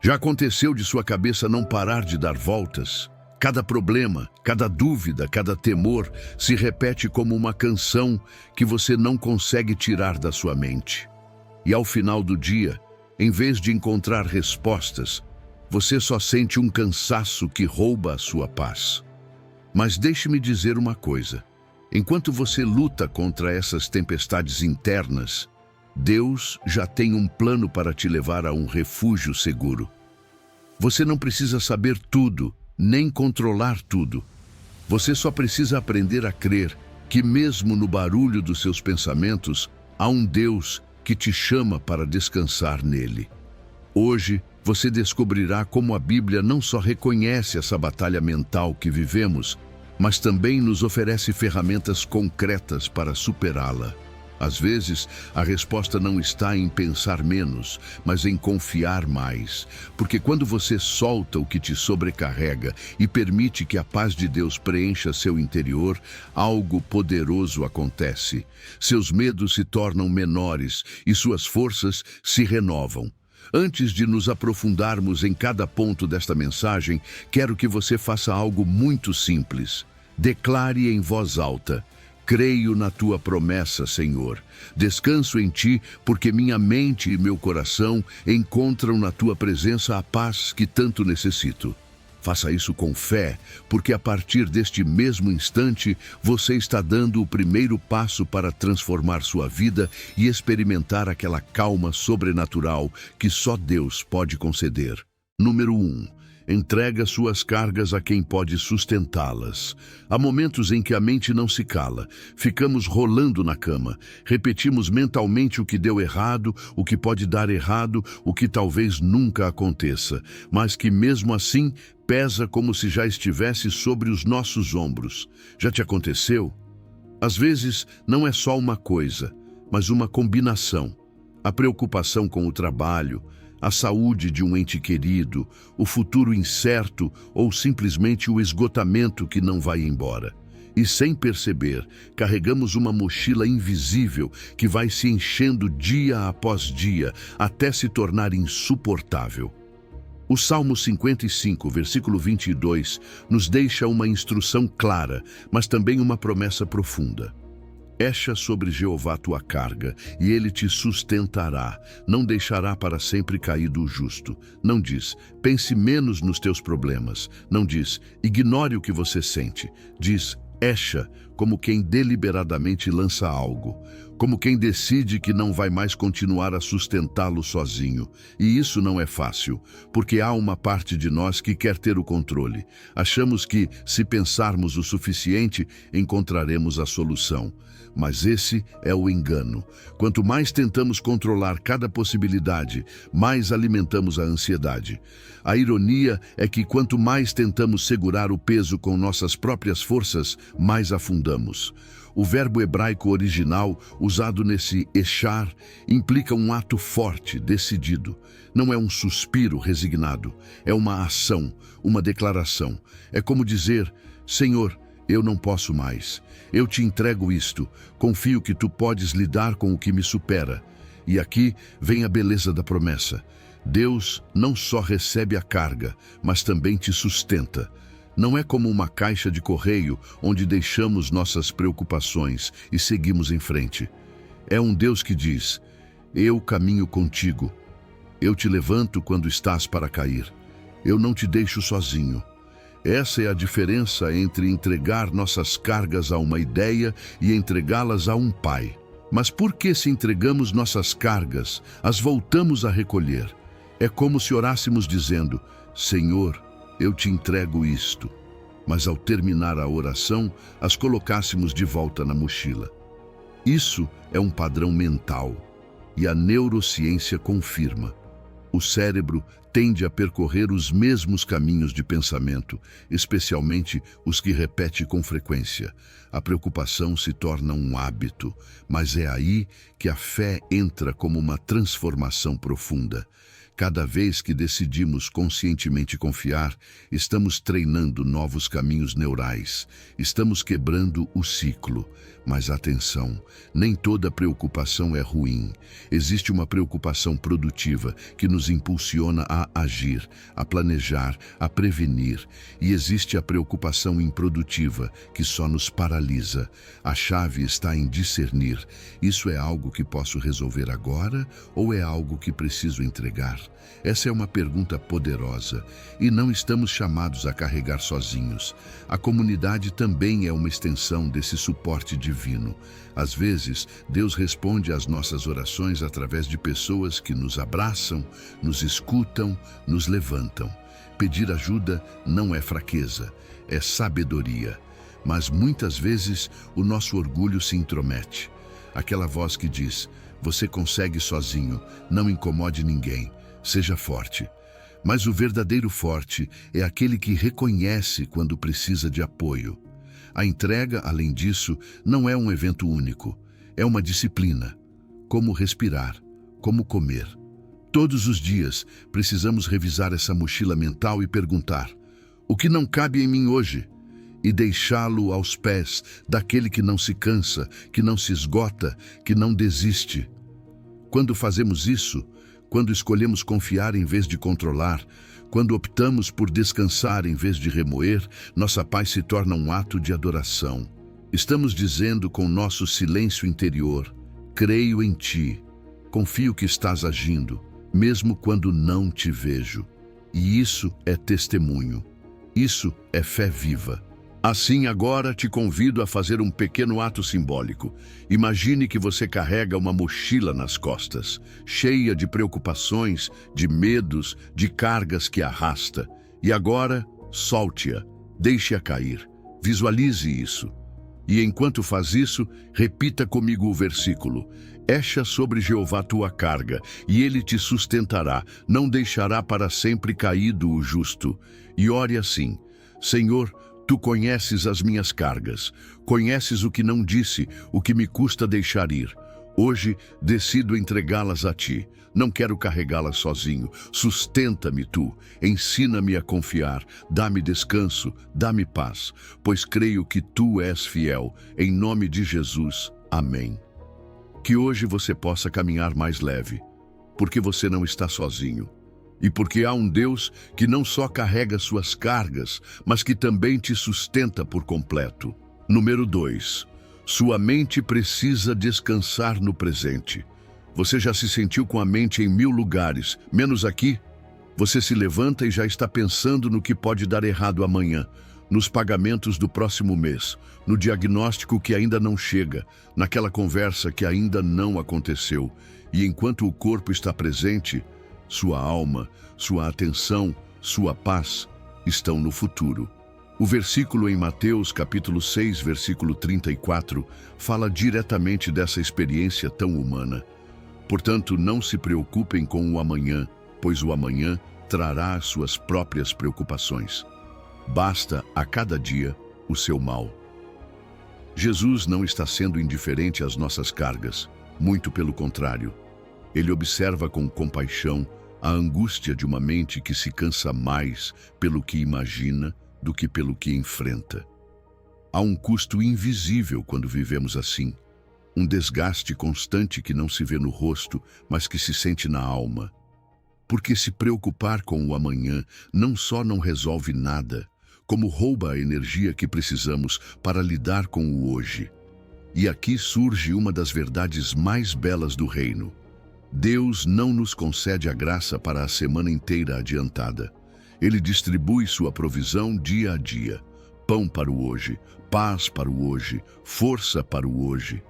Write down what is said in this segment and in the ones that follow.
Já aconteceu de sua cabeça não parar de dar voltas? Cada problema, cada dúvida, cada temor se repete como uma canção que você não consegue tirar da sua mente. E ao final do dia, em vez de encontrar respostas, você só sente um cansaço que rouba a sua paz. Mas deixe-me dizer uma coisa. Enquanto você luta contra essas tempestades internas, Deus já tem um plano para te levar a um refúgio seguro. Você não precisa saber tudo, nem controlar tudo. Você só precisa aprender a crer que mesmo no barulho dos seus pensamentos, há um Deus que te chama para descansar nele. Hoje, você descobrirá como a Bíblia não só reconhece essa batalha mental que vivemos, mas também nos oferece ferramentas concretas para superá-la. Às vezes, a resposta não está em pensar menos, mas em confiar mais. Porque quando você solta o que te sobrecarrega e permite que a paz de Deus preencha seu interior, algo poderoso acontece. Seus medos se tornam menores e suas forças se renovam. Antes de nos aprofundarmos em cada ponto desta mensagem, quero que você faça algo muito simples. Declare em voz alta: creio na tua promessa, Senhor. Descanso em ti, porque minha mente e meu coração encontram na tua presença a paz que tanto necessito. Faça isso com fé, porque a partir deste mesmo instante, você está dando o primeiro passo para transformar sua vida e experimentar aquela calma sobrenatural que só Deus pode conceder. Número 1. Entrega suas cargas a quem pode sustentá-las. Há momentos em que a mente não se cala. Ficamos rolando na cama. Repetimos mentalmente o que deu errado, o que pode dar errado, o que talvez nunca aconteça, mas que mesmo assim pesa como se já estivesse sobre os nossos ombros. Já te aconteceu? Às vezes não é só uma coisa, mas uma combinação. A preocupação com o trabalho, a saúde de um ente querido, o futuro incerto ou simplesmente o esgotamento que não vai embora. E sem perceber, carregamos uma mochila invisível que vai se enchendo dia após dia até se tornar insuportável. O Salmo 55, versículo 22, nos deixa uma instrução clara, mas também uma promessa profunda. Echa sobre Jeová tua carga, e ele te sustentará. Não deixará para sempre caído o justo. Não diz, pense menos nos teus problemas. Não diz, ignore o que você sente. Diz, echa, como quem deliberadamente lança algo. Como quem decide que não vai mais continuar a sustentá-lo sozinho. E isso não é fácil, porque há uma parte de nós que quer ter o controle. Achamos que, se pensarmos o suficiente, encontraremos a solução. Mas esse é o engano. Quanto mais tentamos controlar cada possibilidade, mais alimentamos a ansiedade. A ironia é que quanto mais tentamos segurar o peso com nossas próprias forças, mais afundamos. O verbo hebraico original, usado nesse echar, implica um ato forte, decidido. Não é um suspiro resignado, é uma ação, uma declaração. É como dizer, Senhor, eu não posso mais. Eu te entrego isto. Confio que tu podes lidar com o que me supera. E aqui vem a beleza da promessa. Deus não só recebe a carga, mas também te sustenta. Não é como uma caixa de correio onde deixamos nossas preocupações e seguimos em frente. É um Deus que diz, eu caminho contigo. Eu te levanto quando estás para cair. Eu não te deixo sozinho. Essa é a diferença entre entregar nossas cargas a uma ideia e entregá-las a um pai. Mas por que se entregamos nossas cargas, as voltamos a recolher? É como se orássemos dizendo, Senhor, eu te entrego isto. Mas ao terminar a oração, as colocássemos de volta na mochila. Isso é um padrão mental, e a neurociência confirma. O cérebro tende a percorrer os mesmos caminhos de pensamento, especialmente os que repete com frequência. A preocupação se torna um hábito, mas é aí que a fé entra como uma transformação profunda. Cada vez que decidimos conscientemente confiar, estamos treinando novos caminhos neurais, estamos quebrando o ciclo. Mas atenção, nem toda preocupação é ruim. Existe uma preocupação produtiva que nos impulsiona a agir, a planejar, a prevenir. E existe a preocupação improdutiva que só nos paralisa. A chave está em discernir. Isso é algo que posso resolver agora ou é algo que preciso entregar? Essa é uma pergunta poderosa e não estamos chamados a carregar sozinhos. A comunidade também é uma extensão desse suporte divino. Às vezes, Deus responde às nossas orações através de pessoas que nos abraçam, nos escutam, nos levantam. Pedir ajuda não é fraqueza, é sabedoria. Mas muitas vezes o nosso orgulho se intromete. Aquela voz que diz: você consegue sozinho, não incomode ninguém, seja forte. Mas o verdadeiro forte é aquele que reconhece quando precisa de apoio. A entrega, além disso, não é um evento único, é uma disciplina. Como respirar, como comer. Todos os dias precisamos revisar essa mochila mental e perguntar: o que não cabe em mim hoje? E deixá-lo aos pés daquele que não se cansa, que não se esgota, que não desiste. Quando fazemos isso, quando escolhemos confiar em vez de controlar, quando optamos por descansar em vez de remoer, nossa paz se torna um ato de adoração. Estamos dizendo com nosso silêncio interior: creio em ti, confio que estás agindo, mesmo quando não te vejo. E isso é testemunho. Isso é fé viva. Assim, agora te convido a fazer um pequeno ato simbólico. Imagine que você carrega uma mochila nas costas, cheia de preocupações, de medos, de cargas que arrasta. E agora, solte-a, deixe-a cair. Visualize isso. E enquanto faz isso, repita comigo o versículo: Echa sobre Jeová tua carga, e ele te sustentará, não deixará para sempre caído o justo. E ore assim: Senhor, tu conheces as minhas cargas, conheces o que não disse, o que me custa deixar ir. Hoje decido entregá-las a ti. Não quero carregá-las sozinho. Sustenta-me tu, ensina-me a confiar, dá-me descanso, dá-me paz, pois creio que tu és fiel. Em nome de Jesus, amém. Que hoje você possa caminhar mais leve, porque você não está sozinho. E porque há um Deus que não só carrega suas cargas, mas que também te sustenta por completo. Número 2. Sua mente precisa descansar no presente. Você já se sentiu com a mente em 1000 lugares, menos aqui? Você se levanta e já está pensando no que pode dar errado amanhã, nos pagamentos do próximo mês, no diagnóstico que ainda não chega, naquela conversa que ainda não aconteceu. E enquanto o corpo está presente, sua alma, sua atenção, sua paz estão no futuro. O versículo em Mateus capítulo 6, versículo 34, fala diretamente dessa experiência tão humana. Portanto, não se preocupem com o amanhã, pois o amanhã trará as suas próprias preocupações. Basta a cada dia o seu mal. Jesus não está sendo indiferente às nossas cargas, muito pelo contrário. Ele observa com compaixão a angústia de uma mente que se cansa mais pelo que imagina do que pelo que enfrenta. Há um custo invisível quando vivemos assim, um desgaste constante que não se vê no rosto, mas que se sente na alma. Porque se preocupar com o amanhã não só não resolve nada, como rouba a energia que precisamos para lidar com o hoje. E aqui surge uma das verdades mais belas do reino. Deus não nos concede a graça para a semana inteira adiantada. Ele distribui sua provisão dia a dia. Pão para o hoje, paz para o hoje, força para o hoje.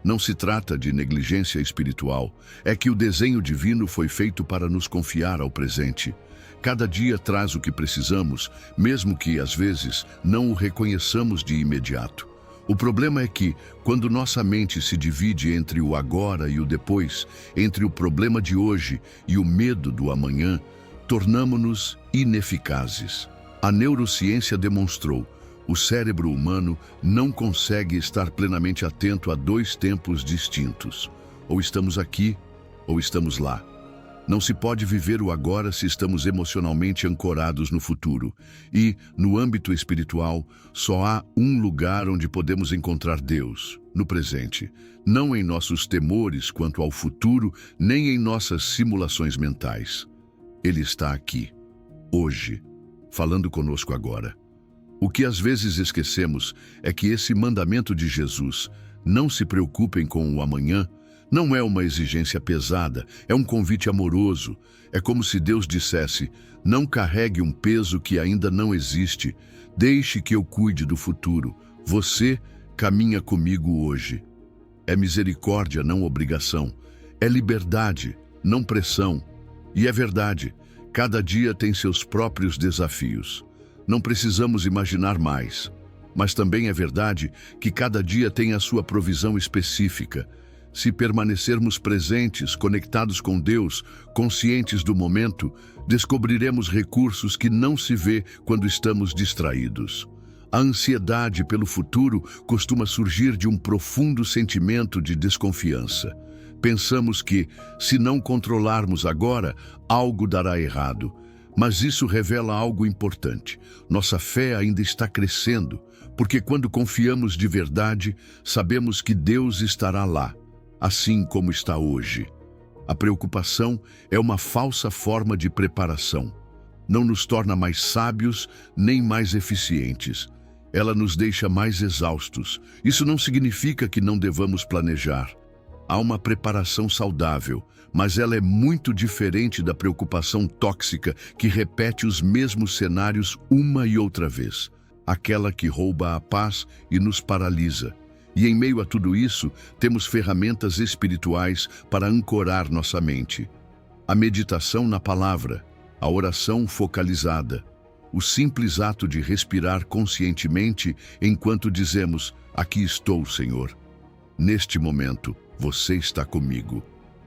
Não se trata de negligência espiritual, é que o desenho divino foi feito para nos confiar ao presente. Cada dia traz o que precisamos, mesmo que, às vezes, não o reconheçamos de imediato. O problema é que, quando nossa mente se divide entre o agora e o depois, entre o problema de hoje e o medo do amanhã, tornamo-nos ineficazes. A neurociência demonstrou: o cérebro humano não consegue estar plenamente atento a dois tempos distintos. Ou estamos aqui, ou estamos lá. Não se pode viver o agora se estamos emocionalmente ancorados no futuro. E, no âmbito espiritual, só há um lugar onde podemos encontrar Deus, no presente. Não em nossos temores quanto ao futuro, nem em nossas simulações mentais. Ele está aqui, hoje, falando conosco agora. O que às vezes esquecemos é que esse mandamento de Jesus, não se preocupem com o amanhã, não é uma exigência pesada, é um convite amoroso. É como se Deus dissesse: não carregue um peso que ainda não existe, deixe que eu cuide do futuro. Você caminha comigo hoje. É misericórdia, não obrigação. É liberdade, não pressão. E é verdade, cada dia tem seus próprios desafios. Não precisamos imaginar mais. Mas também é verdade que cada dia tem a sua provisão específica. Se permanecermos presentes, conectados com Deus, conscientes do momento, descobriremos recursos que não se vê quando estamos distraídos. A ansiedade pelo futuro costuma surgir de um profundo sentimento de desconfiança. Pensamos que, se não controlarmos agora, algo dará errado. Mas isso revela algo importante. Nossa fé ainda está crescendo, porque quando confiamos de verdade, sabemos que Deus estará lá, assim como está hoje. A preocupação é uma falsa forma de preparação. Não nos torna mais sábios nem mais eficientes. Ela nos deixa mais exaustos. Isso não significa que não devamos planejar. Há uma preparação saudável, mas ela é muito diferente da preocupação tóxica que repete os mesmos cenários uma e outra vez. Aquela que rouba a paz e nos paralisa. E em meio a tudo isso, temos ferramentas espirituais para ancorar nossa mente. A meditação na palavra, a oração focalizada, o simples ato de respirar conscientemente enquanto dizemos: aqui estou, Senhor. Neste momento, você está comigo.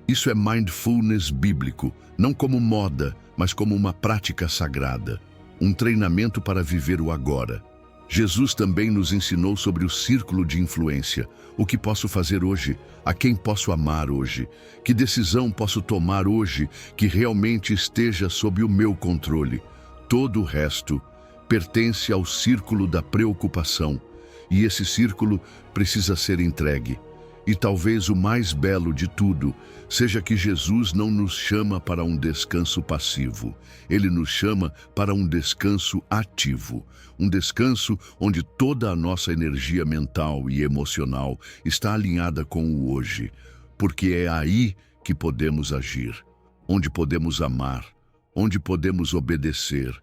Isso é mindfulness bíblico, não como moda, mas como uma prática sagrada. Um treinamento para viver o agora. Jesus também nos ensinou sobre o círculo de influência. O que posso fazer hoje? A quem posso amar hoje? Que decisão posso tomar hoje que realmente esteja sob o meu controle? Todo o resto pertence ao círculo da preocupação. E esse círculo precisa ser entregue. E talvez o mais belo de tudo seja que Jesus não nos chama para um descanso passivo. Ele nos chama para um descanso ativo. Um descanso onde toda a nossa energia mental e emocional está alinhada com o hoje. Porque é aí que podemos agir, onde podemos amar, onde podemos obedecer,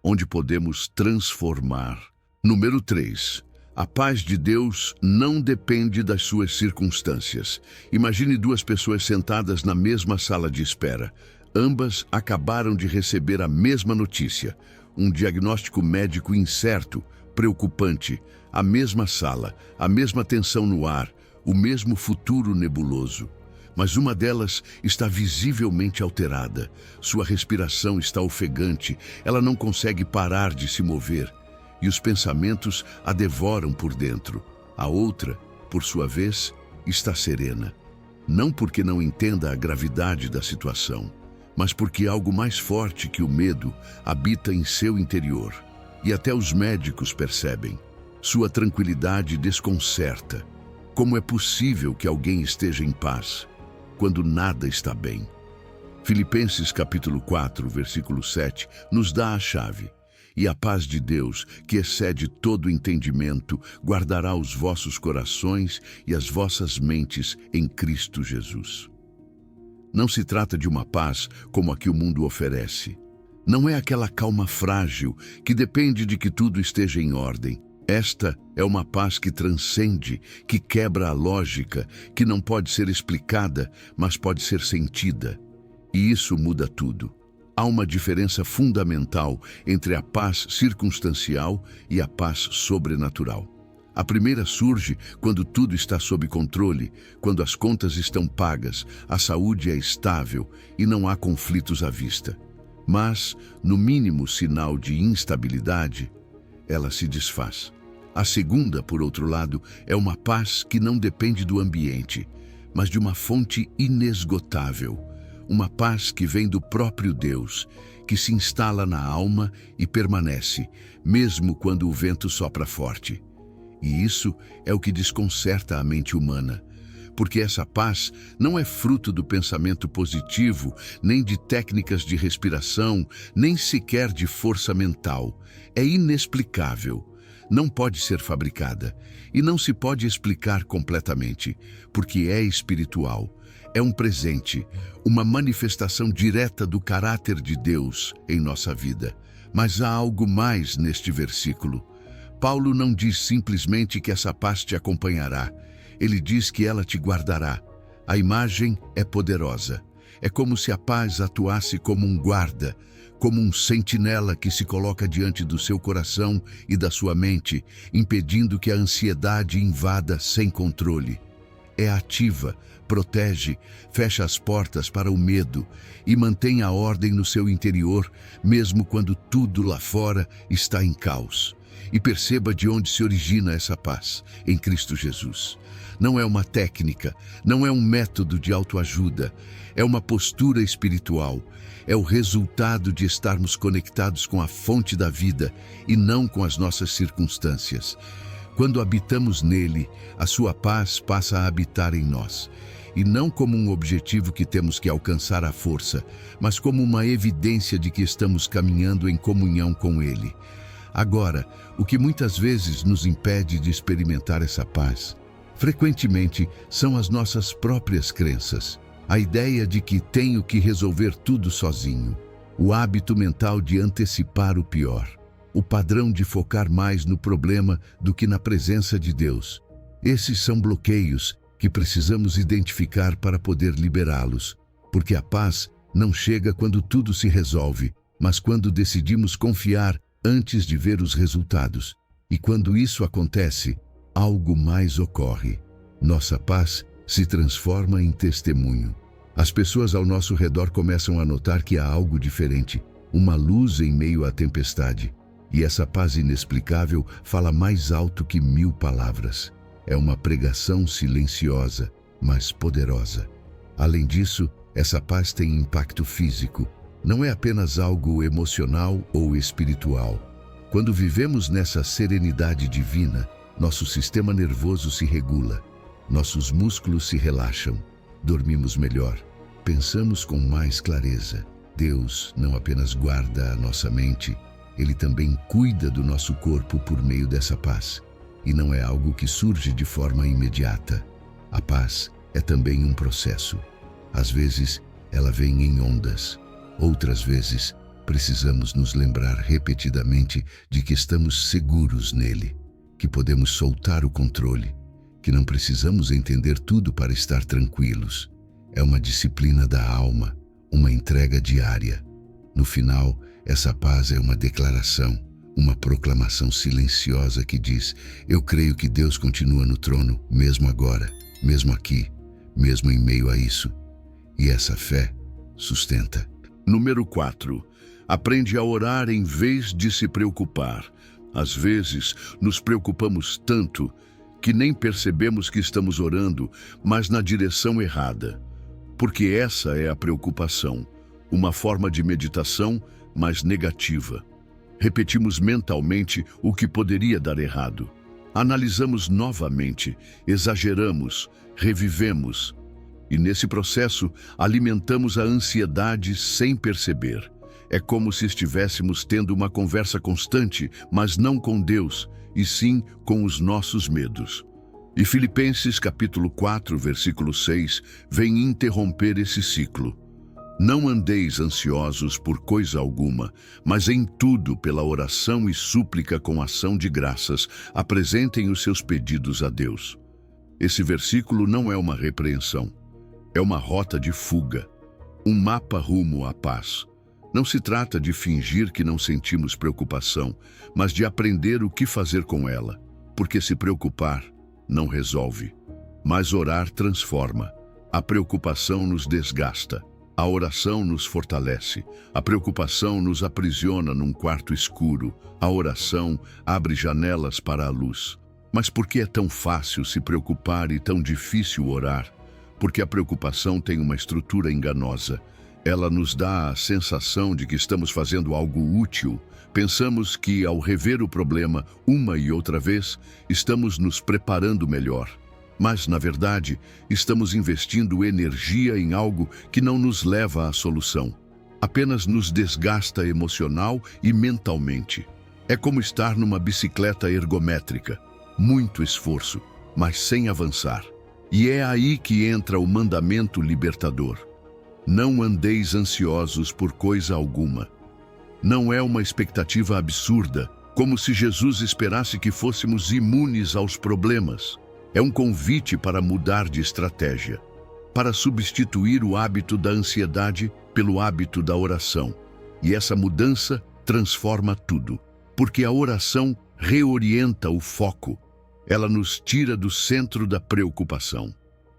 onde podemos transformar. Número 3. A paz de Deus não depende das suas circunstâncias. Imagine duas pessoas sentadas na mesma sala de espera. Ambas acabaram de receber a mesma notícia. Um diagnóstico médico incerto, preocupante. A mesma sala, a mesma tensão no ar, o mesmo futuro nebuloso. Mas uma delas está visivelmente alterada. Sua respiração está ofegante. Ela não consegue parar de se mover. E os pensamentos a devoram por dentro. A outra, por sua vez, está serena. Não porque não entenda a gravidade da situação, mas porque algo mais forte que o medo habita em seu interior. E até os médicos percebem. Sua tranquilidade desconcerta. Como é possível que alguém esteja em paz quando nada está bem? Filipenses capítulo 4, versículo 7, nos dá a chave. E a paz de Deus, que excede todo entendimento, guardará os vossos corações e as vossas mentes em Cristo Jesus. Não se trata de uma paz como a que o mundo oferece. Não é aquela calma frágil que depende de que tudo esteja em ordem. Esta é uma paz que transcende, que quebra a lógica, que não pode ser explicada, mas pode ser sentida. E isso muda tudo. Há uma diferença fundamental entre a paz circunstancial e a paz sobrenatural. A primeira surge quando tudo está sob controle, quando as contas estão pagas, a saúde é estável e não há conflitos à vista. Mas, no mínimo sinal de instabilidade, ela se desfaz. A segunda, por outro lado, é uma paz que não depende do ambiente, mas de uma fonte inesgotável. uma paz que vem do próprio Deus, que se instala na alma e permanece, mesmo quando o vento sopra forte. E isso é o que desconcerta a mente humana, porque essa paz não é fruto do pensamento positivo, nem de técnicas de respiração, nem sequer de força mental. É inexplicável. Não pode ser fabricada e não se pode explicar completamente, porque é espiritual. É um presente, uma manifestação direta do caráter de Deus em nossa vida. Mas há algo mais neste versículo. Paulo não diz simplesmente que essa paz te acompanhará. Ele diz que ela te guardará. A imagem é poderosa. É como se a paz atuasse como um guarda, como um sentinela que se coloca diante do seu coração e da sua mente, impedindo que a ansiedade invada sem controle. É ativa, protege, fecha as portas para o medo e mantém a ordem no seu interior, mesmo quando tudo lá fora está em caos. E perceba de onde se origina essa paz, em Cristo Jesus. Não é uma técnica, não é um método de autoajuda, é uma postura espiritual, é o resultado de estarmos conectados com a fonte da vida e não com as nossas circunstâncias. Quando habitamos nele, a sua paz passa a habitar em nós, e não como um objetivo que temos que alcançar à força, mas como uma evidência de que estamos caminhando em comunhão com ele. Agora, o que muitas vezes nos impede de experimentar essa paz, frequentemente são as nossas próprias crenças. A ideia de que tenho que resolver tudo sozinho. O hábito mental de antecipar o pior. O padrão de focar mais no problema do que na presença de Deus. Esses são bloqueios que precisamos identificar para poder liberá-los. Porque a paz não chega quando tudo se resolve, mas quando decidimos confiar antes de ver os resultados. E quando isso acontece, algo mais ocorre. Nossa paz se transforma em testemunho. As pessoas ao nosso redor começam a notar que há algo diferente, uma luz em meio à tempestade. E essa paz inexplicável fala mais alto que 1000 palavras. É uma pregação silenciosa, mas poderosa. Além disso, essa paz tem impacto físico. Não é apenas algo emocional ou espiritual. Quando vivemos nessa serenidade divina, nosso sistema nervoso se regula, nossos músculos se relaxam, dormimos melhor, pensamos com mais clareza. Deus não apenas guarda a nossa mente, Ele também cuida do nosso corpo por meio dessa paz. E não é algo que surge de forma imediata. A paz é também um processo. Às vezes, ela vem em ondas. Outras vezes, precisamos nos lembrar repetidamente de que estamos seguros nele, que podemos soltar o controle, que não precisamos entender tudo para estar tranquilos. É uma disciplina da alma, uma entrega diária. No final, essa paz é uma declaração, uma proclamação silenciosa que diz: eu creio que Deus continua no trono, mesmo agora, mesmo aqui, mesmo em meio a isso. E essa fé sustenta. Número 4. Aprende a orar em vez de se preocupar. Às vezes, nos preocupamos tanto que nem percebemos que estamos orando, mas na direção errada. Porque essa é a preocupação, uma forma de meditação, mas negativa. Repetimos mentalmente o que poderia dar errado. Analisamos novamente, exageramos, revivemos. E nesse processo, alimentamos a ansiedade sem perceber. É como se estivéssemos tendo uma conversa constante, mas não com Deus, e sim com os nossos medos. E Filipenses capítulo 4, versículo 6, vem interromper esse ciclo. Não andeis ansiosos por coisa alguma, mas em tudo, pela oração e súplica com ação de graças, apresentem os seus pedidos a Deus. Esse versículo não é uma repreensão. É uma rota de fuga, um mapa rumo à paz. Não se trata de fingir que não sentimos preocupação, mas de aprender o que fazer com ela, porque se preocupar não resolve, mas orar transforma. A preocupação nos desgasta, a oração nos fortalece, a preocupação nos aprisiona num quarto escuro, a oração abre janelas para a luz. Mas por que é tão fácil se preocupar e tão difícil orar? Porque a preocupação tem uma estrutura enganosa. Ela nos dá a sensação de que estamos fazendo algo útil. Pensamos que, ao rever o problema uma e outra vez, estamos nos preparando melhor. Mas, na verdade, estamos investindo energia em algo que não nos leva à solução. Apenas nos desgasta emocional e mentalmente. É como estar numa bicicleta ergométrica. Muito esforço, mas sem avançar. E é aí que entra o mandamento libertador. Não andeis ansiosos por coisa alguma. Não é uma expectativa absurda, como se Jesus esperasse que fôssemos imunes aos problemas. É um convite para mudar de estratégia, para substituir o hábito da ansiedade pelo hábito da oração. E essa mudança transforma tudo, porque a oração reorienta o foco. Ela nos tira do centro da preocupação.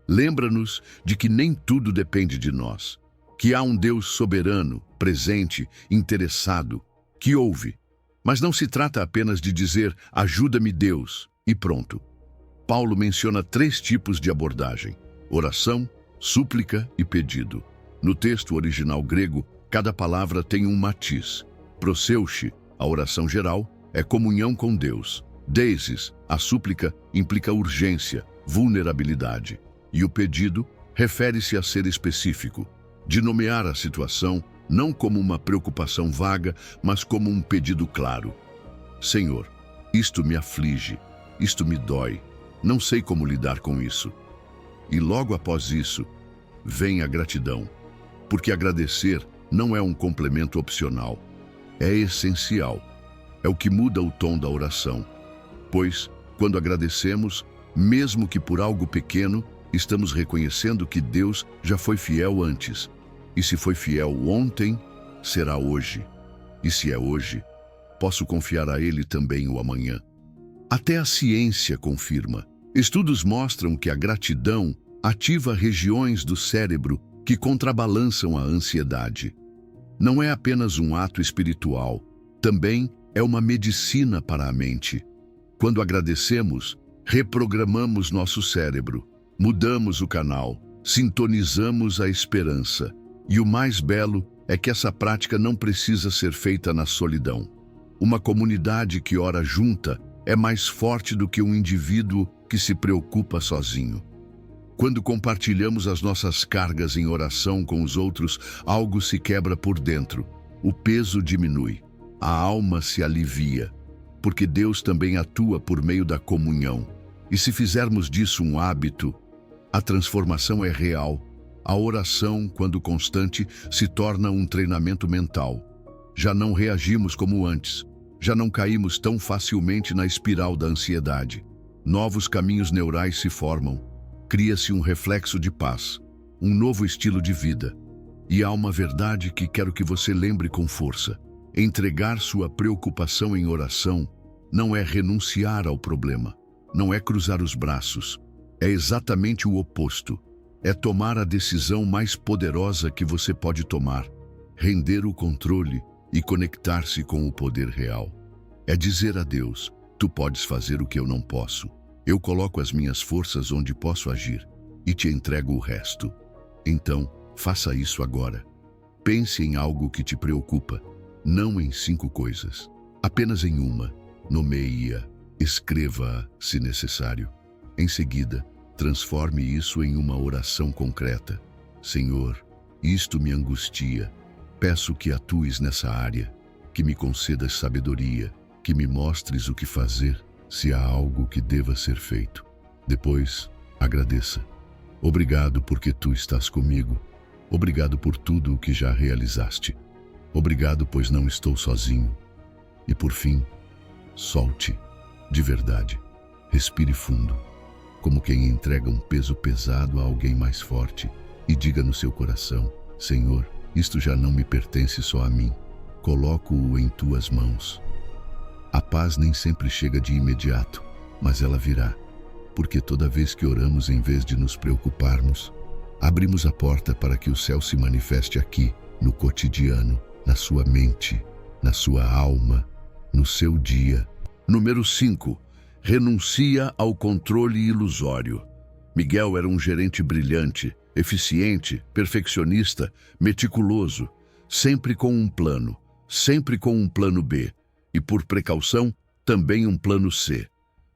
Lembra-nos de que nem tudo depende de nós, que há um Deus soberano, presente, interessado, que ouve. Mas não se trata apenas de dizer, ajuda-me Deus, e pronto. Paulo menciona 3 tipos de abordagem: oração, súplica e pedido. No texto original grego, cada palavra tem um matiz. Proseuche, a oração geral, é comunhão com Deus. Deises, a súplica, implica urgência, vulnerabilidade. E o pedido refere-se a ser específico, de nomear a situação não como uma preocupação vaga, mas como um pedido claro. Senhor, isto me aflige, isto me dói, não sei como lidar com isso. E logo após isso, vem a gratidão, porque agradecer não é um complemento opcional, é essencial. É o que muda o tom da oração, pois, quando agradecemos, mesmo que por algo pequeno, estamos reconhecendo que Deus já foi fiel antes. E se foi fiel ontem, será hoje. E se é hoje, posso confiar a Ele também o amanhã. Até a ciência confirma. Estudos mostram que a gratidão ativa regiões do cérebro que contrabalançam a ansiedade. Não é apenas um ato espiritual, também é uma medicina para a mente. Quando agradecemos, reprogramamos nosso cérebro, mudamos o canal, sintonizamos a esperança. E o mais belo é que essa prática não precisa ser feita na solidão. Uma comunidade que ora junta é mais forte do que um indivíduo que se preocupa sozinho. Quando compartilhamos as nossas cargas em oração com os outros, algo se quebra por dentro, o peso diminui, a alma se alivia, porque Deus também atua por meio da comunhão. E se fizermos disso um hábito, a transformação é real. A oração, quando constante, se torna um treinamento mental. Já não reagimos como antes. Já não caímos tão facilmente na espiral da ansiedade. Novos caminhos neurais se formam. Cria-se um reflexo de paz, um novo estilo de vida. E há uma verdade que quero que você lembre com força. Entregar sua preocupação em oração não é renunciar ao problema. Não é cruzar os braços. É exatamente o oposto. É tomar a decisão mais poderosa que você pode tomar, render o controle e conectar-se com o poder real. É dizer a Deus, tu podes fazer o que eu não posso. Eu coloco as minhas forças onde posso agir e te entrego o resto. Então, faça isso agora. Pense em algo que te preocupa, não em 5 coisas, apenas em uma. Nomeie-a, escreva-a se necessário. Em seguida, transforme isso em uma oração concreta. Senhor, isto me angustia. Peço que atues nessa área, que me concedas sabedoria, que me mostres o que fazer, se há algo que deva ser feito. Depois, agradeça. Obrigado porque tu estás comigo. Obrigado por tudo o que já realizaste. Obrigado, pois não estou sozinho. E por fim, solte, de verdade. Respire fundo, como quem entrega um peso pesado a alguém mais forte, e diga no seu coração, Senhor, isto já não me pertence só a mim. Coloco-o em tuas mãos. A paz nem sempre chega de imediato, mas ela virá, porque toda vez que oramos, em vez de nos preocuparmos, abrimos a porta para que o céu se manifeste aqui, no cotidiano, na sua mente, na sua alma, no seu dia. Número 5. Renuncia ao controle ilusório. Miguel era um gerente brilhante, eficiente, perfeccionista, meticuloso, sempre com um plano, sempre com um plano B e, por precaução, também um plano C.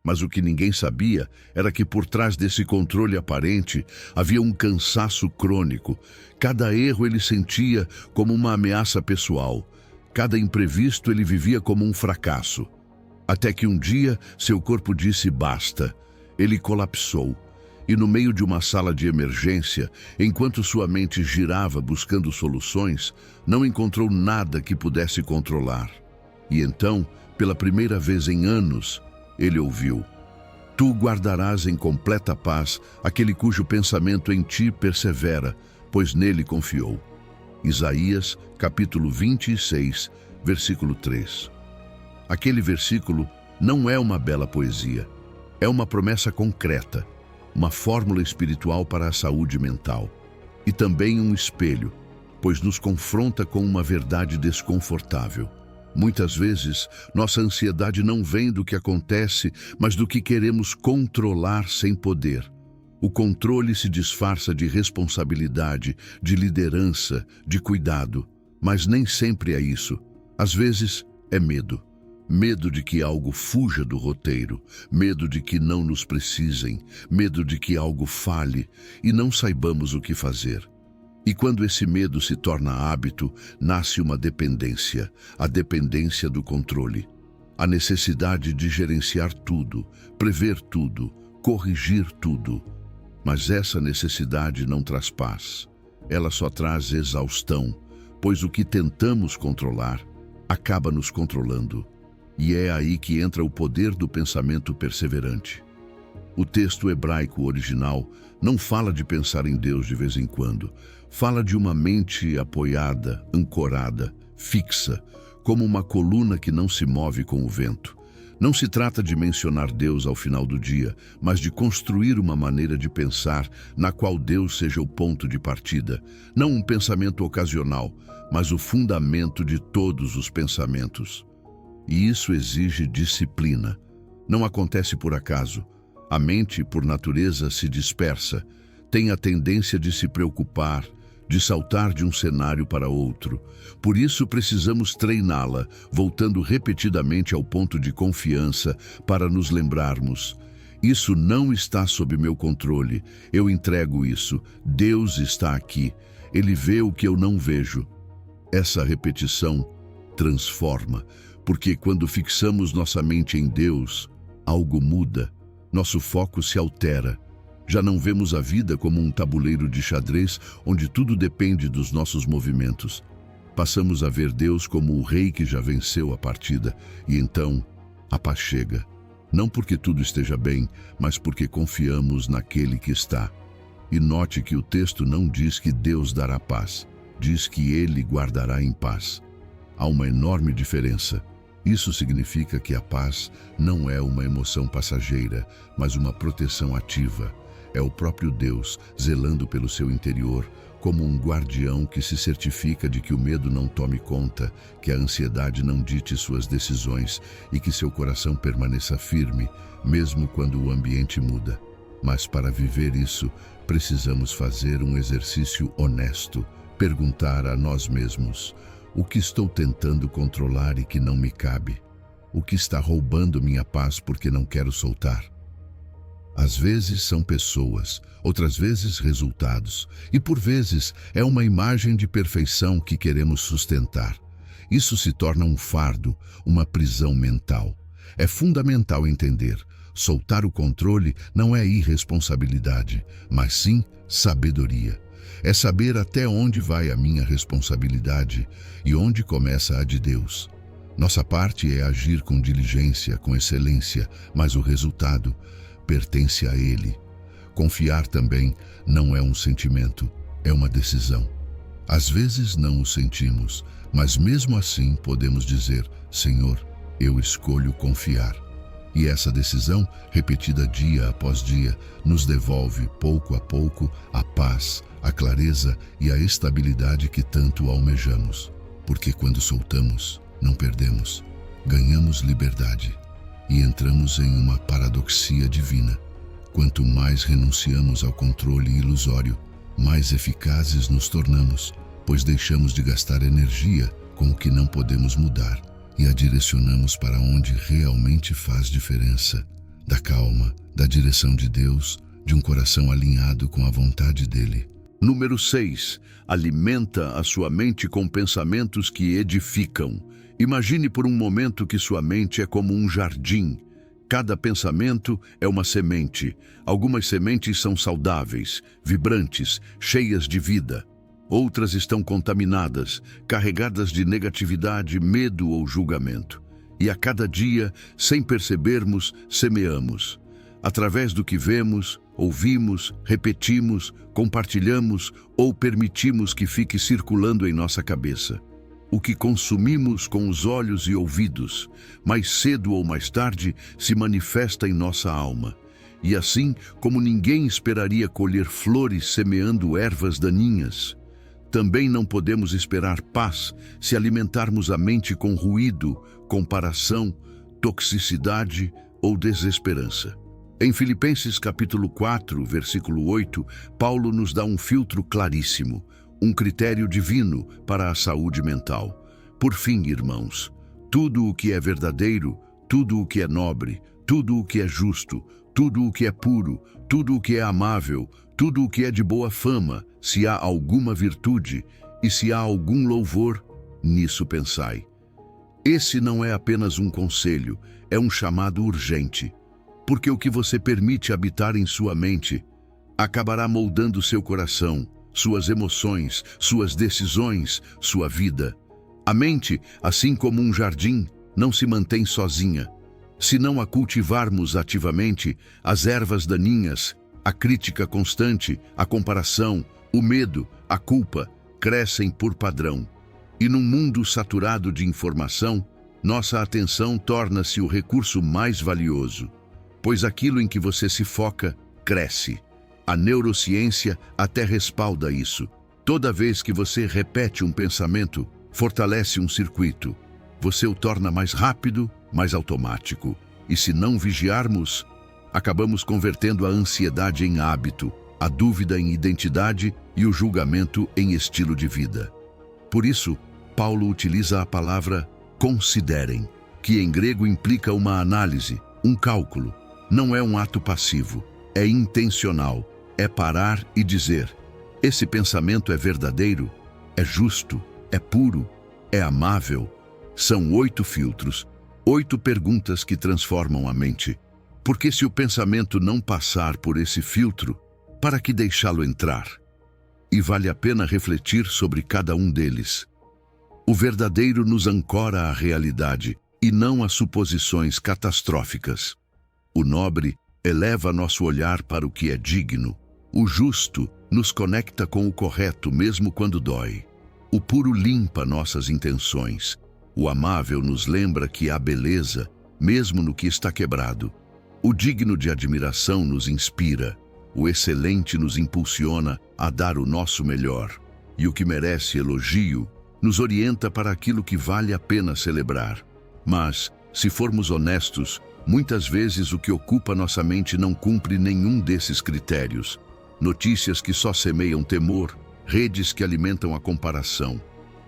Mas o que ninguém sabia era que por trás desse controle aparente havia um cansaço crônico. Cada erro ele sentia como uma ameaça pessoal. Cada imprevisto ele vivia como um fracasso. Até que um dia seu corpo disse basta. Ele colapsou. E no meio de uma sala de emergência, enquanto sua mente girava buscando soluções, não encontrou nada que pudesse controlar. E então, pela primeira vez em anos, ele ouviu: Tu guardarás em completa paz aquele cujo pensamento em ti persevera, pois nele confiou. Isaías, capítulo 26, versículo 3. Aquele versículo não é uma bela poesia, é uma promessa concreta, uma fórmula espiritual para a saúde mental. E também um espelho, pois nos confronta com uma verdade desconfortável. Muitas vezes, nossa ansiedade não vem do que acontece, mas do que queremos controlar sem poder. O controle se disfarça de responsabilidade, de liderança, de cuidado. Mas nem sempre é isso. Às vezes, é medo. Medo de que algo fuja do roteiro, medo de que não nos precisem, medo de que algo falhe e não saibamos o que fazer. E quando esse medo se torna hábito, nasce uma dependência, a dependência do controle. A necessidade de gerenciar tudo, prever tudo, corrigir tudo. Mas essa necessidade não traz paz. Ela só traz exaustão, pois o que tentamos controlar acaba nos controlando. E é aí que entra o poder do pensamento perseverante. O texto hebraico original não fala de pensar em Deus de vez em quando. Fala de uma mente apoiada, ancorada, fixa, como uma coluna que não se move com o vento. Não se trata de mencionar Deus ao final do dia, mas de construir uma maneira de pensar na qual Deus seja o ponto de partida. Não um pensamento ocasional, mas o fundamento de todos os pensamentos. E isso exige disciplina. Não acontece por acaso. A mente, por natureza, se dispersa, tem a tendência de se preocupar, de saltar de um cenário para outro. Por isso precisamos treiná-la, voltando repetidamente ao ponto de confiança para nos lembrarmos: isso não está sob meu controle, eu entrego isso, Deus está aqui, Ele vê o que eu não vejo. Essa repetição transforma, porque quando fixamos nossa mente em Deus, algo muda. Nosso foco se altera. Já não vemos a vida como um tabuleiro de xadrez onde tudo depende dos nossos movimentos. Passamos a ver Deus como o rei que já venceu a partida, e então a paz chega. Não porque tudo esteja bem, mas porque confiamos naquele que está. E note que o texto não diz que Deus dará paz, diz que Ele guardará em paz. Há uma enorme diferença. Isso significa que a paz não é uma emoção passageira, mas uma proteção ativa. É o próprio Deus zelando pelo seu interior, como um guardião que se certifica de que o medo não tome conta, que a ansiedade não dite suas decisões e que seu coração permaneça firme, mesmo quando o ambiente muda. Mas para viver isso, precisamos fazer um exercício honesto, perguntar a nós mesmos: o que estou tentando controlar e que não me cabe? O que está roubando minha paz porque não quero soltar? Às vezes são pessoas, outras vezes resultados, e por vezes é uma imagem de perfeição que queremos sustentar. Isso se torna um fardo, uma prisão mental. É fundamental entender: soltar o controle não é irresponsabilidade, mas sim sabedoria. É saber até onde vai a minha responsabilidade e onde começa a de Deus. Nossa parte é agir com diligência, com excelência, mas o resultado pertence a Ele. Confiar também não é um sentimento, é uma decisão. Às vezes não o sentimos, mas mesmo assim podemos dizer: Senhor, eu escolho confiar. E essa decisão, repetida dia após dia, nos devolve pouco a pouco a paz, a clareza e a estabilidade que tanto almejamos. Porque quando soltamos, não perdemos, ganhamos liberdade e entramos em uma paradoxia divina. Quanto mais renunciamos ao controle ilusório, mais eficazes nos tornamos, pois deixamos de gastar energia com o que não podemos mudar e a direcionamos para onde realmente faz diferença, da calma, da direção de Deus, de um coração alinhado com a vontade dele. Número 6. Alimenta a sua mente com pensamentos que edificam. Imagine por um momento que sua mente é como um jardim. Cada pensamento é uma semente. Algumas sementes são saudáveis, vibrantes, cheias de vida. Outras estão contaminadas, carregadas de negatividade, medo ou julgamento. E a cada dia, sem percebermos, semeamos. Através do que vemos, ouvimos, repetimos, compartilhamos ou permitimos que fique circulando em nossa cabeça. O que consumimos com os olhos e ouvidos, mais cedo ou mais tarde, se manifesta em nossa alma. E assim, como ninguém esperaria colher flores semeando ervas daninhas, também não podemos esperar paz se alimentarmos a mente com ruído, comparação, toxicidade ou desesperança. Em Filipenses capítulo 4, versículo 8, Paulo nos dá um filtro claríssimo, um critério divino para a saúde mental. Por fim, irmãos, tudo o que é verdadeiro, tudo o que é nobre, tudo o que é justo, tudo o que é puro, tudo o que é amável, tudo o que é de boa fama, se há alguma virtude e se há algum louvor, nisso pensai. Esse não é apenas um conselho, é um chamado urgente, porque o que você permite habitar em sua mente acabará moldando seu coração, suas emoções, suas decisões, sua vida. A mente, assim como um jardim, não se mantém sozinha. Se não a cultivarmos ativamente, as ervas daninhas, a crítica constante, a comparação, o medo, a culpa, crescem por padrão. E num mundo saturado de informação, nossa atenção torna-se o recurso mais valioso, pois aquilo em que você se foca, cresce. A neurociência até respalda isso. Toda vez que você repete um pensamento, fortalece um circuito. Você o torna mais rápido, mais automático. E se não vigiarmos, acabamos convertendo a ansiedade em hábito, a dúvida em identidade e o julgamento em estilo de vida. Por isso, Paulo utiliza a palavra considerem, que em grego implica uma análise, um cálculo. Não é um ato passivo, é intencional. É parar e dizer: esse pensamento é verdadeiro, é justo, é puro, é amável. São 8 filtros, 8 perguntas que transformam a mente. Porque se o pensamento não passar por esse filtro, para que deixá-lo entrar? E vale a pena refletir sobre cada um deles. O verdadeiro nos ancora à realidade e não a suposições catastróficas. O nobre eleva nosso olhar para o que é digno. O justo nos conecta com o correto mesmo quando dói. O puro limpa nossas intenções. O amável nos lembra que há beleza, mesmo no que está quebrado. O digno de admiração nos inspira. O excelente nos impulsiona a dar o nosso melhor. E o que merece elogio nos orienta para aquilo que vale a pena celebrar. Mas, se formos honestos, muitas vezes o que ocupa nossa mente não cumpre nenhum desses critérios. Notícias que só semeiam temor, redes que alimentam a comparação,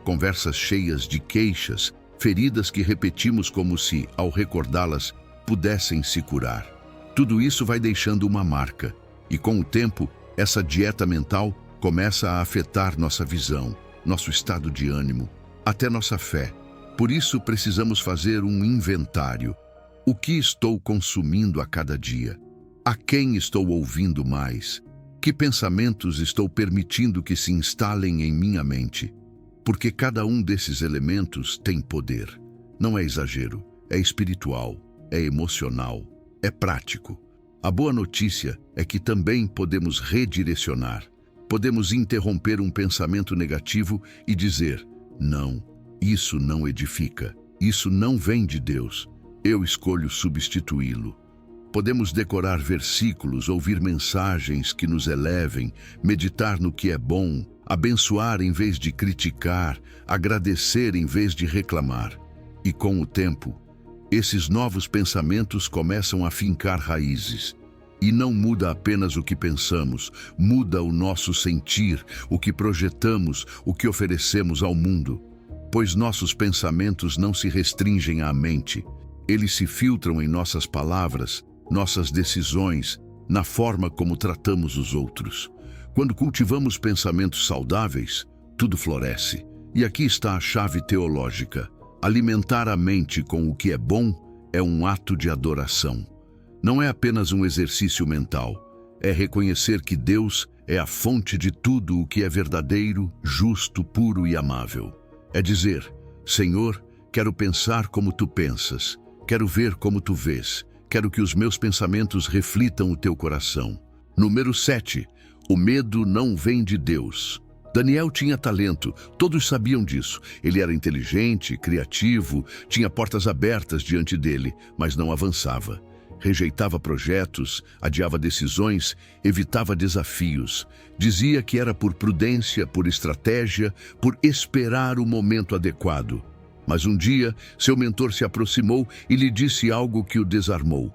conversas cheias de queixas, feridas que repetimos como se, ao recordá-las, pudessem se curar. Tudo isso vai deixando uma marca, e com o tempo, essa dieta mental começa a afetar nossa visão, nosso estado de ânimo, até nossa fé. Por isso, precisamos fazer um inventário. O que estou consumindo a cada dia? A quem estou ouvindo mais? Que pensamentos estou permitindo que se instalem em minha mente? Porque cada um desses elementos tem poder. Não é exagero, é espiritual, é emocional, é prático. A boa notícia é que também podemos redirecionar. Podemos interromper um pensamento negativo e dizer: não, isso não edifica, isso não vem de Deus, eu escolho substituí-lo. Podemos decorar versículos, ouvir mensagens que nos elevem, meditar no que é bom, abençoar em vez de criticar, agradecer em vez de reclamar. E com o tempo, esses novos pensamentos começam a fincar raízes. E não muda apenas o que pensamos, muda o nosso sentir, o que projetamos, o que oferecemos ao mundo. Pois nossos pensamentos não se restringem à mente. Eles se filtram em nossas palavras, nossas decisões, na forma como tratamos os outros. Quando cultivamos pensamentos saudáveis, tudo floresce. E aqui está a chave teológica. Alimentar a mente com o que é bom é um ato de adoração. Não é apenas um exercício mental. É reconhecer que Deus é a fonte de tudo o que é verdadeiro, justo, puro e amável. É dizer, Senhor, quero pensar como tu pensas, quero ver como tu vês, quero que os meus pensamentos reflitam o teu coração. Número 7. O medo não vem de Deus. Daniel tinha talento, todos sabiam disso. Ele era inteligente, criativo, tinha portas abertas diante dele, mas não avançava. Rejeitava projetos, adiava decisões, evitava desafios. Dizia que era por prudência, por estratégia, por esperar o momento adequado. Mas um dia, seu mentor se aproximou e lhe disse algo que o desarmou.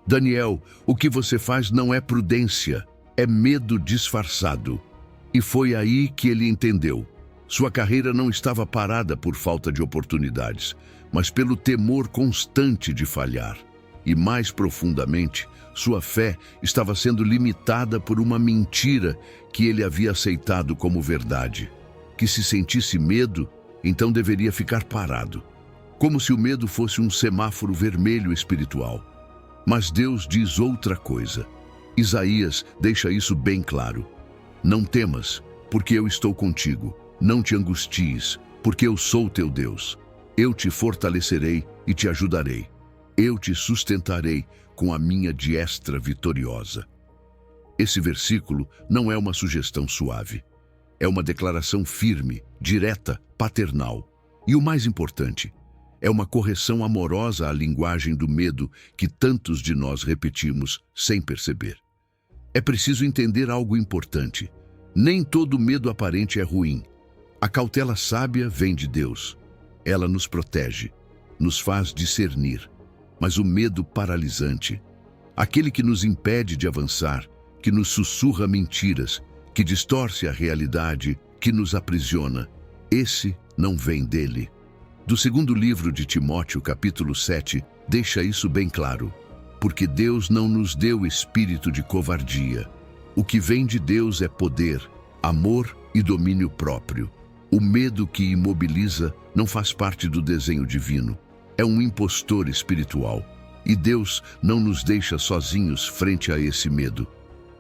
Daniel, o que você faz não é prudência, é medo disfarçado. E foi aí que ele entendeu. Sua carreira não estava parada por falta de oportunidades, mas pelo temor constante de falhar. E mais profundamente, sua fé estava sendo limitada por uma mentira que ele havia aceitado como verdade. Que se sentisse medo, então deveria ficar parado. Como se o medo fosse um semáforo vermelho espiritual. Mas Deus diz outra coisa. Isaías deixa isso bem claro. Não temas, porque eu estou contigo. Não te angusties, porque eu sou teu Deus. Eu te fortalecerei e te ajudarei. Eu te sustentarei com a minha diestra vitoriosa. Esse versículo não é uma sugestão suave. É uma declaração firme, direta, paternal. E o mais importante, é uma correção amorosa à linguagem do medo que tantos de nós repetimos sem perceber. É preciso entender algo importante. Nem todo medo aparente é ruim. A cautela sábia vem de Deus. Ela nos protege, nos faz discernir. Mas o medo paralisante, aquele que nos impede de avançar, que nos sussurra mentiras, que distorce a realidade, que nos aprisiona, esse não vem dele. Do segundo livro de Timóteo, capítulo 7, deixa isso bem claro. Porque Deus não nos deu espírito de covardia. O que vem de Deus é poder, amor e domínio próprio. O medo que imobiliza não faz parte do desenho divino. É um impostor espiritual. E Deus não nos deixa sozinhos frente a esse medo.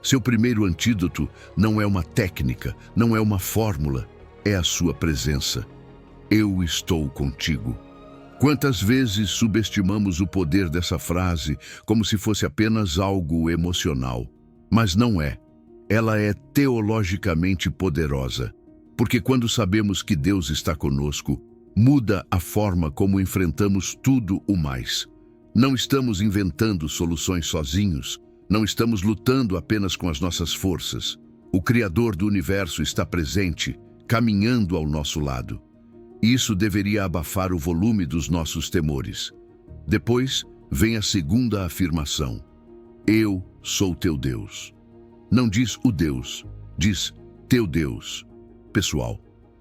Seu primeiro antídoto não é uma técnica, não é uma fórmula, é a sua presença. Eu estou contigo. Quantas vezes subestimamos o poder dessa frase como se fosse apenas algo emocional? Mas não é. Ela é teologicamente poderosa. Porque quando sabemos que Deus está conosco, muda a forma como enfrentamos tudo o mais. Não estamos inventando soluções sozinhos. Não estamos lutando apenas com as nossas forças. O Criador do Universo está presente, caminhando ao nosso lado. Isso deveria abafar o volume dos nossos temores. Depois, vem a segunda afirmação. Eu sou teu Deus. Não diz o Deus, diz teu Deus. Pessoal,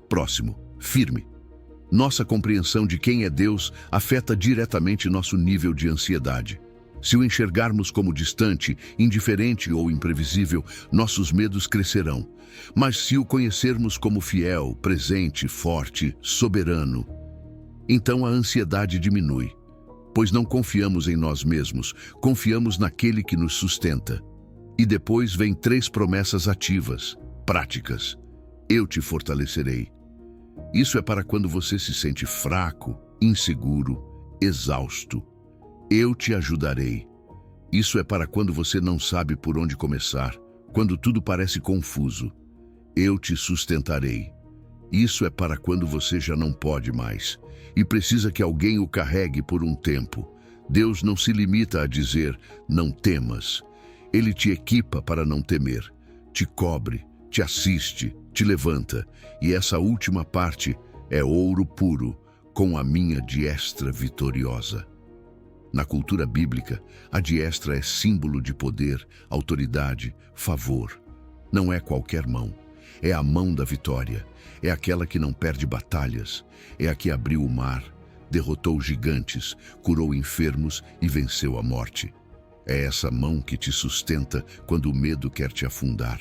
próximo, firme. Nossa compreensão de quem é Deus afeta diretamente nosso nível de ansiedade. Se o enxergarmos como distante, indiferente ou imprevisível, nossos medos crescerão. Mas se o conhecermos como fiel, presente, forte, soberano, então a ansiedade diminui. Pois não confiamos em nós mesmos, confiamos naquele que nos sustenta. E depois vem 3 promessas ativas, práticas. Eu te fortalecerei. Isso é para quando você se sente fraco, inseguro, exausto. Eu te ajudarei. Isso é para quando você não sabe por onde começar, quando tudo parece confuso. Eu te sustentarei. Isso é para quando você já não pode mais e precisa que alguém o carregue por um tempo. Deus não se limita a dizer, não temas. Ele te equipa para não temer, te cobre, te assiste, te levanta. E essa última parte é ouro puro, com a minha diestra vitoriosa. Na cultura bíblica, a diestra é símbolo de poder, autoridade, favor. Não é qualquer mão. É a mão da vitória. É aquela que não perde batalhas. É a que abriu o mar, derrotou gigantes, curou enfermos e venceu a morte. É essa mão que te sustenta quando o medo quer te afundar.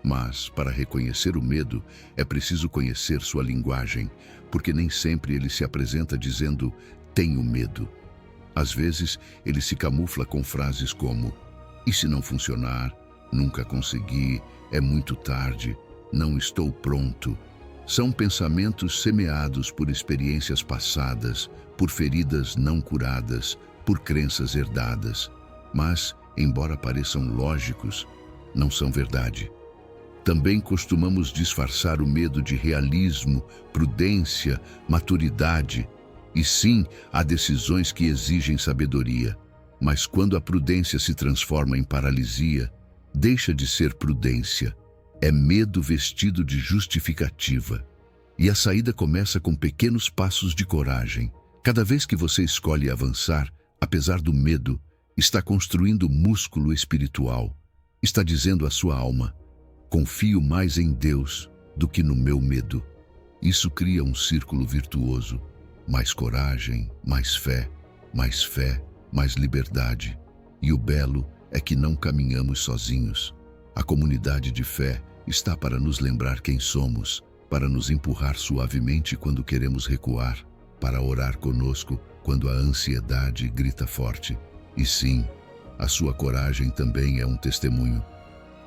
Mas, para reconhecer o medo, é preciso conhecer sua linguagem, porque nem sempre ele se apresenta dizendo, tenho medo. Às vezes, ele se camufla com frases como, e se não funcionar? Nunca consegui, é muito tarde, não estou pronto. São pensamentos semeados por experiências passadas, por feridas não curadas, por crenças herdadas. Mas, embora pareçam lógicos, não são verdade. Também costumamos disfarçar o medo de realismo, prudência, maturidade. E sim, há decisões que exigem sabedoria. Mas quando a prudência se transforma em paralisia, deixa de ser prudência. É medo vestido de justificativa. E a saída começa com pequenos passos de coragem. Cada vez que você escolhe avançar, apesar do medo, está construindo músculo espiritual. Está dizendo à sua alma, confio mais em Deus do que no meu medo. Isso cria um círculo virtuoso. Mais coragem, mais fé, mais liberdade. E o belo é que não caminhamos sozinhos. A comunidade de fé está para nos lembrar quem somos, para nos empurrar suavemente quando queremos recuar, para orar conosco quando a ansiedade grita forte. E sim, a sua coragem também é um testemunho.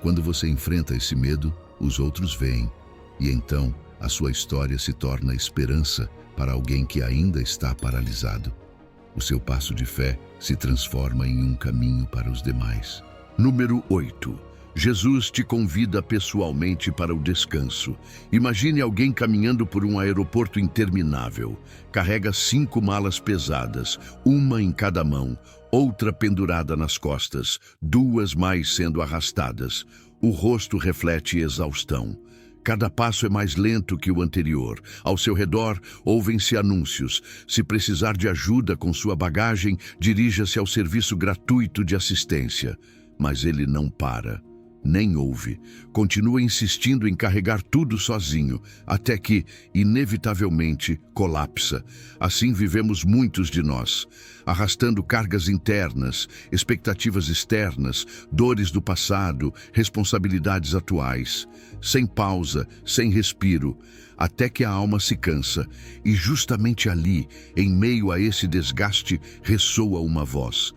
Quando você enfrenta esse medo, os outros veem, e então a sua história se torna esperança para alguém que ainda está paralisado. O seu passo de fé se transforma em um caminho para os demais. Número 8. Jesus te convida pessoalmente para o descanso. Imagine alguém caminhando por um aeroporto interminável. Carrega 5 malas pesadas, uma em cada mão, outra pendurada nas costas, 2 mais sendo arrastadas. O rosto reflete exaustão. Cada passo é mais lento que o anterior. Ao seu redor, ouvem-se anúncios. Se precisar de ajuda com sua bagagem, dirija-se ao serviço gratuito de assistência. Mas ele não para, nem ouve. Continua insistindo em carregar tudo sozinho, até que, inevitavelmente, colapsa. Assim vivemos muitos de nós, arrastando cargas internas, expectativas externas, dores do passado, responsabilidades atuais, sem pausa, sem respiro, até que a alma se cansa. E justamente ali, em meio a esse desgaste, ressoa uma voz.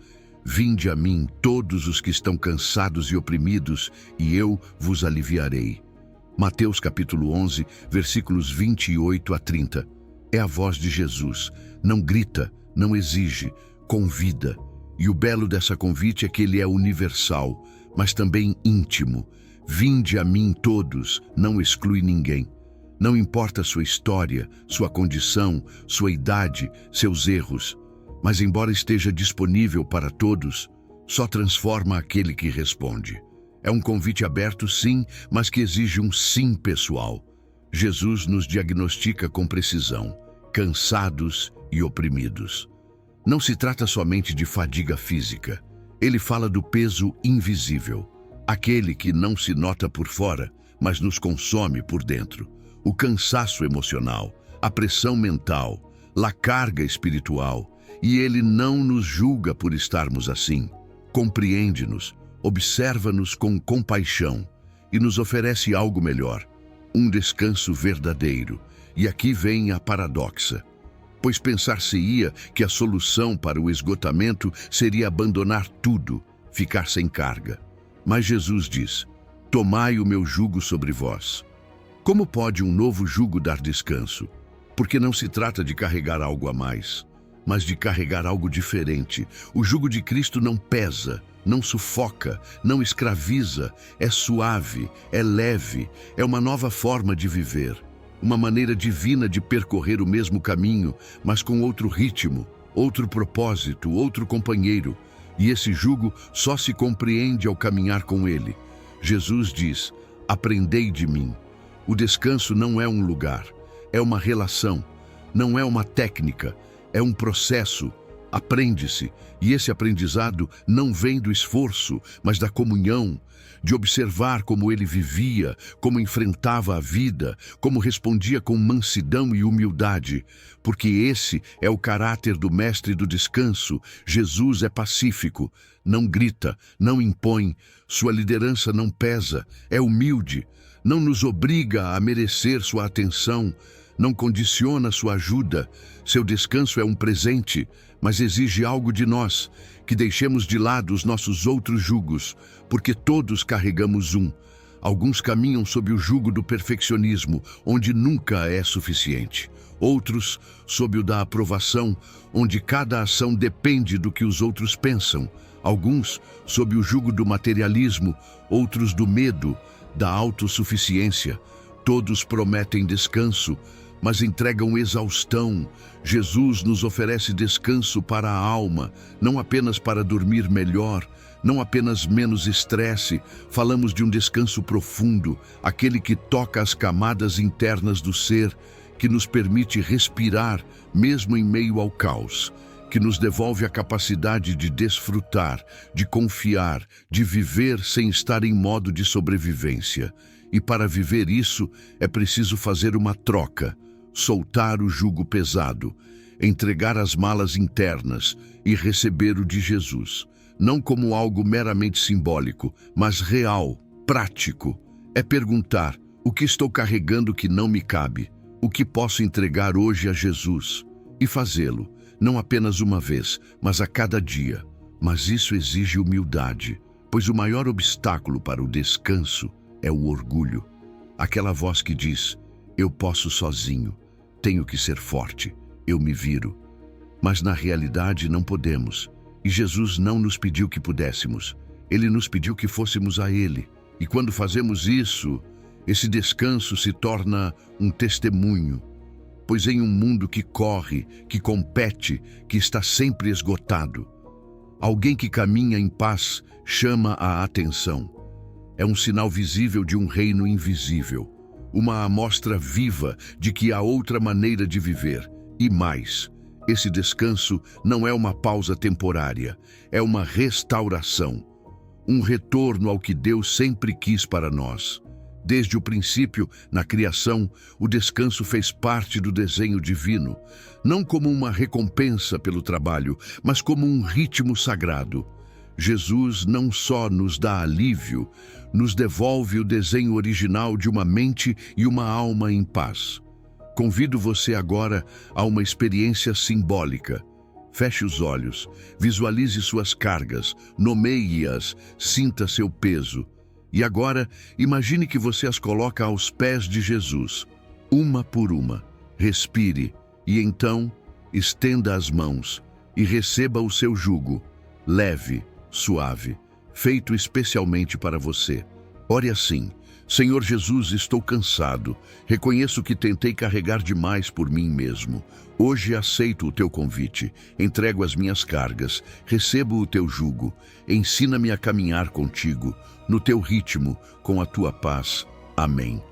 Vinde a mim todos os que estão cansados e oprimidos, e eu vos aliviarei. Mateus capítulo 11, versículos 28 a 30. É a voz de Jesus. Não grita, não exige, convida. E o belo dessa convite é que ele é universal, mas também íntimo. Vinde a mim todos, não exclui ninguém. Não importa sua história, sua condição, sua idade, seus erros. Mas embora esteja disponível para todos, só transforma aquele que responde. É um convite aberto, sim, mas que exige um sim pessoal. Jesus nos diagnostica com precisão, cansados e oprimidos. Não se trata somente de fadiga física. Ele fala do peso invisível, aquele que não se nota por fora, mas nos consome por dentro. O cansaço emocional, a pressão mental, a carga espiritual. E ele não nos julga por estarmos assim. Compreende-nos, observa-nos com compaixão e nos oferece algo melhor, um descanso verdadeiro. E aqui vem a paradoxa, pois pensar-se-ia que a solução para o esgotamento seria abandonar tudo, ficar sem carga. Mas Jesus diz, tomai o meu jugo sobre vós. Como pode um novo jugo dar descanso? Porque não se trata de carregar algo a mais, mas de carregar algo diferente. O jugo de Cristo não pesa, não sufoca, não escraviza, é suave, é leve, é uma nova forma de viver, uma maneira divina de percorrer o mesmo caminho, mas com outro ritmo, outro propósito, outro companheiro. E esse jugo só se compreende ao caminhar com ele. Jesus diz, aprendei de mim. O descanso não é um lugar, é uma relação, não é uma técnica, é um processo. aprende-se, e esse aprendizado não vem do esforço, mas da comunhão, de observar como ele vivia, como enfrentava a vida, como respondia com mansidão e humildade, porque esse é o caráter do mestre do descanso. Jesus é pacífico, não grita, não impõe, sua liderança não pesa, é humilde, não nos obriga a merecer sua atenção, não condiciona sua ajuda. Seu descanso é um presente, mas exige algo de nós, que deixemos de lado os nossos outros jugos, porque todos carregamos um. Alguns caminham sob o jugo do perfeccionismo, onde nunca é suficiente. Outros, sob o da aprovação, onde cada ação depende do que os outros pensam. Alguns, sob o jugo do materialismo, outros do medo, da autossuficiência. Todos prometem descanso, mas entregam exaustão. Jesus nos oferece descanso para a alma, não apenas para dormir melhor, não apenas menos estresse. Falamos de um descanso profundo, aquele que toca as camadas internas do ser, que nos permite respirar mesmo em meio ao caos, que nos devolve a capacidade de desfrutar, de confiar, de viver sem estar em modo de sobrevivência. E para viver isso, é preciso fazer uma troca, soltar o jugo pesado, entregar as malas internas e receber o de Jesus, não como algo meramente simbólico, mas real, prático. É perguntar: o que estou carregando que não me cabe? O que posso entregar hoje a Jesus? E fazê-lo, não apenas uma vez, mas a cada dia. Mas isso exige humildade, pois o maior obstáculo para o descanso é o orgulho. Aquela voz que diz: eu posso sozinho, tenho que ser forte, eu me viro. Mas na realidade não podemos. E Jesus não nos pediu que pudéssemos. Ele nos pediu que fôssemos a Ele. E quando fazemos isso, esse descanso se torna um testemunho. Pois em um mundo que corre, que compete, que está sempre esgotado, alguém que caminha em paz chama a atenção. É um sinal visível de um reino invisível, uma amostra viva de que há outra maneira de viver. E mais, esse descanso não é uma pausa temporária, é uma restauração, um retorno ao que Deus sempre quis para nós. Desde o princípio, na criação, o descanso fez parte do desenho divino, não como uma recompensa pelo trabalho, mas como um ritmo sagrado. Jesus não só nos dá alívio, nos devolve o desenho original de uma mente e uma alma em paz. Convido você agora a uma experiência simbólica. Feche os olhos, visualize suas cargas, nomeie-as, sinta seu peso. E agora, imagine que você as coloca aos pés de Jesus, uma por uma. Respire e então estenda as mãos e receba o seu jugo, leve, suave, feito especialmente para você. Ore assim: Senhor Jesus, estou cansado. Reconheço que tentei carregar demais por mim mesmo. Hoje aceito o teu convite. Entrego as minhas cargas. Recebo o teu jugo. Ensina-me a caminhar contigo, no teu ritmo, com a tua paz. Amém.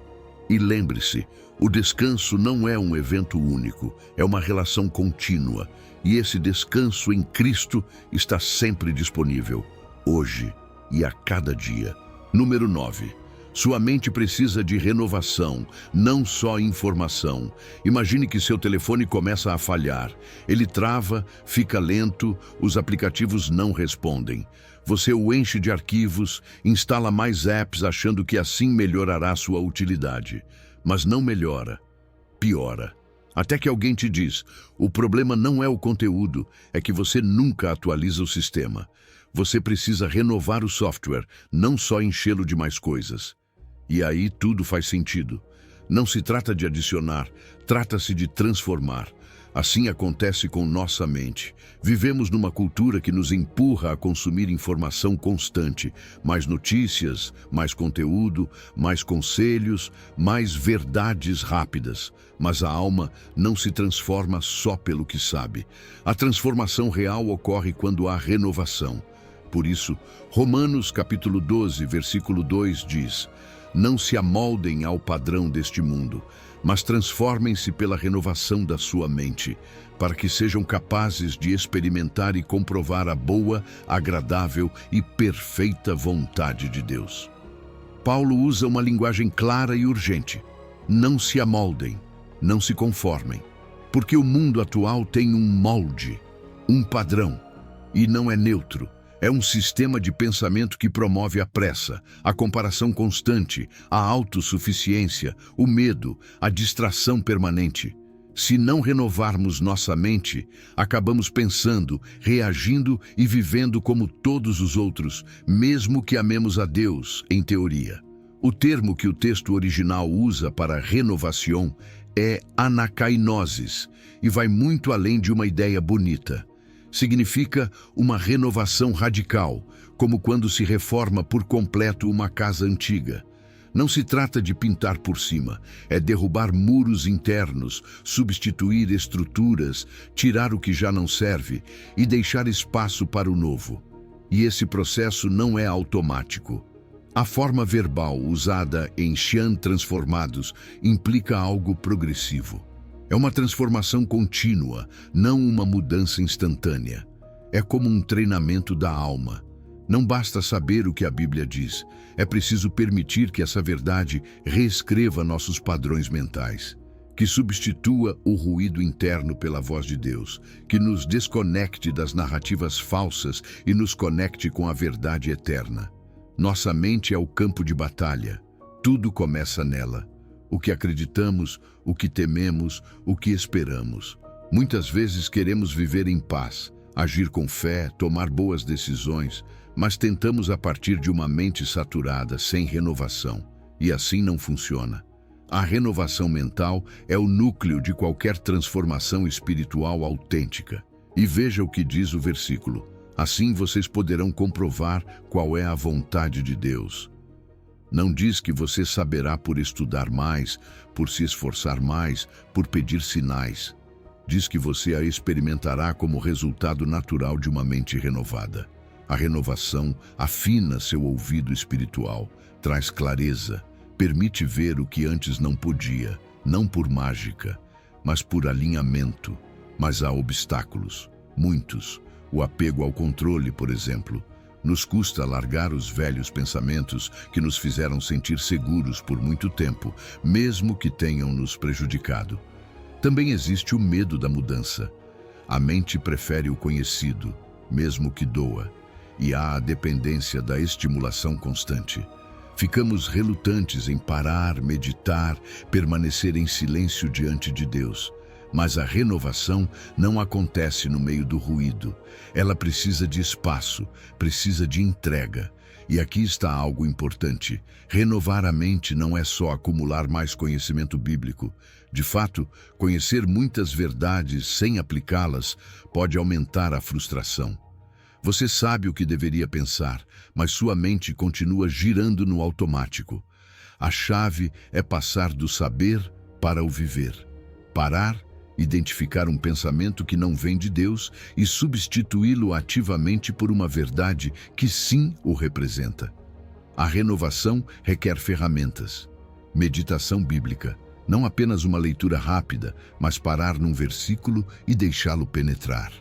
E lembre-se, o descanso não é um evento único, é uma relação contínua. E esse descanso em Cristo está sempre disponível, hoje e a cada dia. Número 9. Sua mente precisa de renovação, não só informação. Imagine que seu telefone começa a falhar. Ele trava, fica lento, os aplicativos não respondem. Você o enche de arquivos, instala mais apps achando que assim melhorará sua utilidade. Mas não melhora, piora. Até que alguém te diz: o problema não é o conteúdo, é que você nunca atualiza o sistema. Você precisa renovar o software, não só enchê-lo de mais coisas. E aí tudo faz sentido. Não se trata de adicionar, trata-se de transformar. Assim acontece com nossa mente. Vivemos numa cultura que nos empurra a consumir informação constante. Mais notícias, mais conteúdo, mais conselhos, mais verdades rápidas. Mas a alma não se transforma só pelo que sabe. A transformação real ocorre quando há renovação. Por isso, Romanos capítulo 12, versículo 2 diz: não se amoldem ao padrão deste mundo, mas transformem-se pela renovação da sua mente, para que sejam capazes de experimentar e comprovar a boa, agradável e perfeita vontade de Deus. Paulo usa uma linguagem clara e urgente. Não se amoldem, não se conformem, porque o mundo atual tem um molde, um padrão, e não é neutro. É um sistema de pensamento que promove a pressa, a comparação constante, a autossuficiência, o medo, a distração permanente. Se não renovarmos nossa mente, acabamos pensando, reagindo e vivendo como todos os outros, mesmo que amemos a Deus, em teoria. O termo que o texto original usa para renovação é anakainosis e vai muito além de uma ideia bonita. Significa uma renovação radical, como quando se reforma por completo uma casa antiga. Não se trata de pintar por cima, é derrubar muros internos, substituir estruturas, tirar o que já não serve e deixar espaço para o novo. E esse processo não é automático. A forma verbal usada em Xian Transformados implica algo progressivo. É uma transformação contínua, não uma mudança instantânea. É como um treinamento da alma. Não basta saber o que a Bíblia diz, é preciso permitir que essa verdade reescreva nossos padrões mentais, que substitua o ruído interno pela voz de Deus, que nos desconecte das narrativas falsas e nos conecte com a verdade eterna. Nossa mente é o campo de batalha. Tudo começa nela. O que acreditamos, o que tememos, o que esperamos. Muitas vezes queremos viver em paz, agir com fé, tomar boas decisões, mas tentamos a partir de uma mente saturada, sem renovação. E assim não funciona. A renovação mental é o núcleo de qualquer transformação espiritual autêntica. E veja o que diz o versículo. Assim vocês poderão comprovar qual é a vontade de Deus. Não diz que você saberá por estudar mais, por se esforçar mais, por pedir sinais. Diz que você a experimentará como resultado natural de uma mente renovada. A renovação afina seu ouvido espiritual, traz clareza, permite ver o que antes não podia, não por mágica, mas por alinhamento. Mas há obstáculos, muitos. O apego ao controle, por exemplo. Nos custa largar os velhos pensamentos que nos fizeram sentir seguros por muito tempo, mesmo que tenham nos prejudicado. Também existe o medo da mudança. A mente prefere o conhecido, mesmo que doa, e há a dependência da estimulação constante. Ficamos relutantes em parar, meditar, permanecer em silêncio diante de Deus. Mas a renovação não acontece no meio do ruído. Ela precisa de espaço, precisa de entrega. E aqui está algo importante. Renovar a mente não é só acumular mais conhecimento bíblico. De fato, conhecer muitas verdades sem aplicá-las pode aumentar a frustração. Você sabe o que deveria pensar, mas sua mente continua girando no automático. A chave é passar do saber para o viver. Parar, identificar um pensamento que não vem de Deus e substituí-lo ativamente por uma verdade que sim o representa. A renovação requer ferramentas. Meditação bíblica, não apenas uma leitura rápida, mas parar num versículo e deixá-lo penetrar.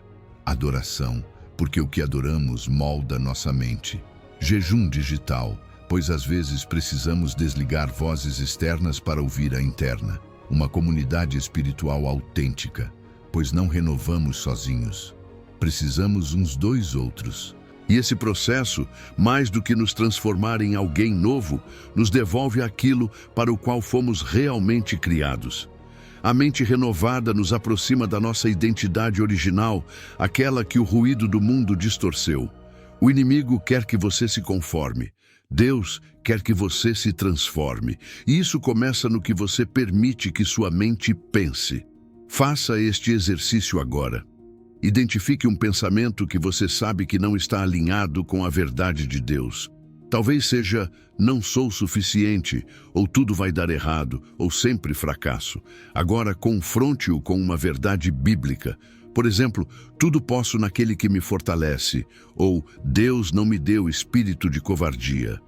Adoração, porque o que adoramos molda nossa mente. Jejum digital, pois às vezes precisamos desligar vozes externas para ouvir a interna. Uma comunidade espiritual autêntica, pois não renovamos sozinhos. Precisamos uns dos outros. E esse processo, mais do que nos transformar em alguém novo, nos devolve aquilo para o qual fomos realmente criados. A mente renovada nos aproxima da nossa identidade original, aquela que o ruído do mundo distorceu. O inimigo quer que você se conforme. Deus quer que você se transforme. E isso começa no que você permite que sua mente pense. Faça este exercício agora. Identifique um pensamento que você sabe que não está alinhado com a verdade de Deus. Talvez seja, não sou suficiente, ou tudo vai dar errado, ou sempre fracasso. Agora confronte-o com uma verdade bíblica. Por exemplo, tudo posso naquele que me fortalece, ou Deus não me deu espírito de covardia.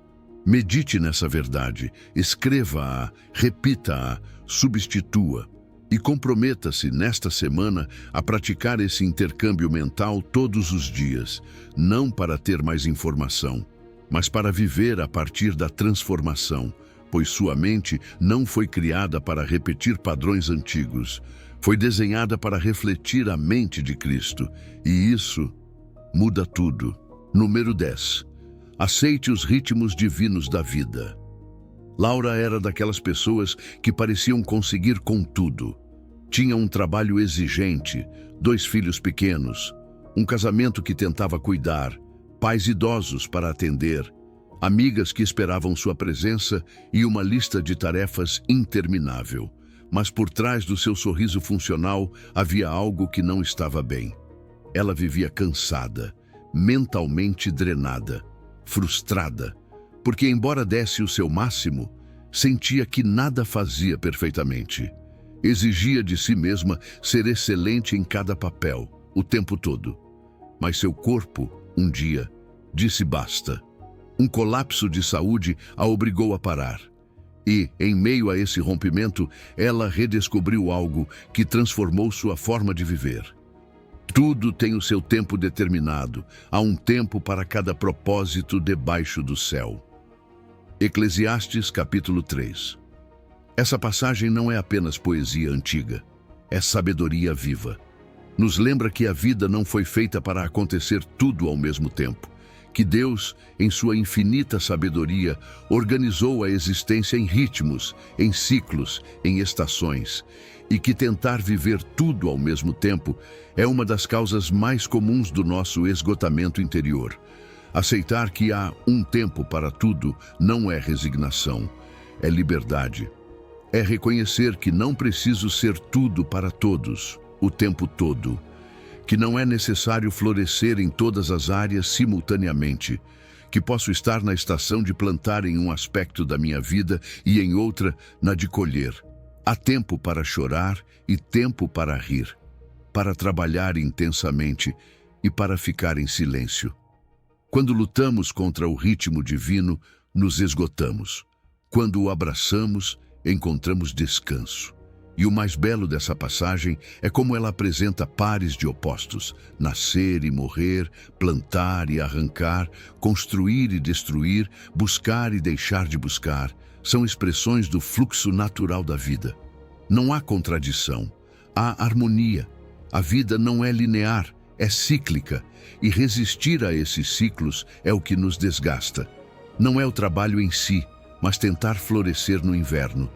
Medite nessa verdade, escreva-a, repita-a, substitua. E comprometa-se nesta semana a praticar esse intercâmbio mental todos os dias, não para ter mais informação, mas para viver a partir da transformação, pois sua mente não foi criada para repetir padrões antigos, foi desenhada para refletir a mente de Cristo, e isso muda tudo. Número 10. Aceite os ritmos divinos da vida. Laura era daquelas pessoas que pareciam conseguir com tudo. Tinha um trabalho exigente, 2 filhos pequenos, um casamento que tentava cuidar, pais idosos para atender, amigas que esperavam sua presença e uma lista de tarefas interminável. Mas por trás do seu sorriso funcional havia algo que não estava bem. Ela vivia cansada, mentalmente drenada, frustrada, porque embora desse o seu máximo, sentia que nada fazia perfeitamente. Exigia de si mesma ser excelente em cada papel, o tempo todo. Mas seu corpo, um dia, disse basta. Um colapso de saúde a obrigou a parar. E, em meio a esse rompimento, ela redescobriu algo que transformou sua forma de viver. Tudo tem o seu tempo determinado. Há um tempo para cada propósito debaixo do céu. Eclesiastes capítulo 3. Essa passagem não é apenas poesia antiga, é sabedoria viva. Nos lembra que a vida não foi feita para acontecer tudo ao mesmo tempo, que Deus, em sua infinita sabedoria, organizou a existência em ritmos, em ciclos, em estações, e que tentar viver tudo ao mesmo tempo é uma das causas mais comuns do nosso esgotamento interior. Aceitar que há um tempo para tudo não é resignação, é liberdade. É reconhecer que não preciso ser tudo para todos, o tempo todo. Que não é necessário florescer em todas as áreas simultaneamente. Que posso estar na estação de plantar em um aspecto da minha vida e em outra, na de colher. Há tempo para chorar e tempo para rir. Para trabalhar intensamente e para ficar em silêncio. Quando lutamos contra o ritmo divino, nos esgotamos. Quando o abraçamos, encontramos descanso. E o mais belo dessa passagem é como ela apresenta pares de opostos: nascer e morrer, plantar e arrancar, construir e destruir, buscar e deixar de buscar. São expressões do fluxo natural da vida. Não há contradição, há harmonia. A vida não é linear, é cíclica, e resistir a esses ciclos é o que nos desgasta. Não é o trabalho em si, mas tentar florescer no inverno.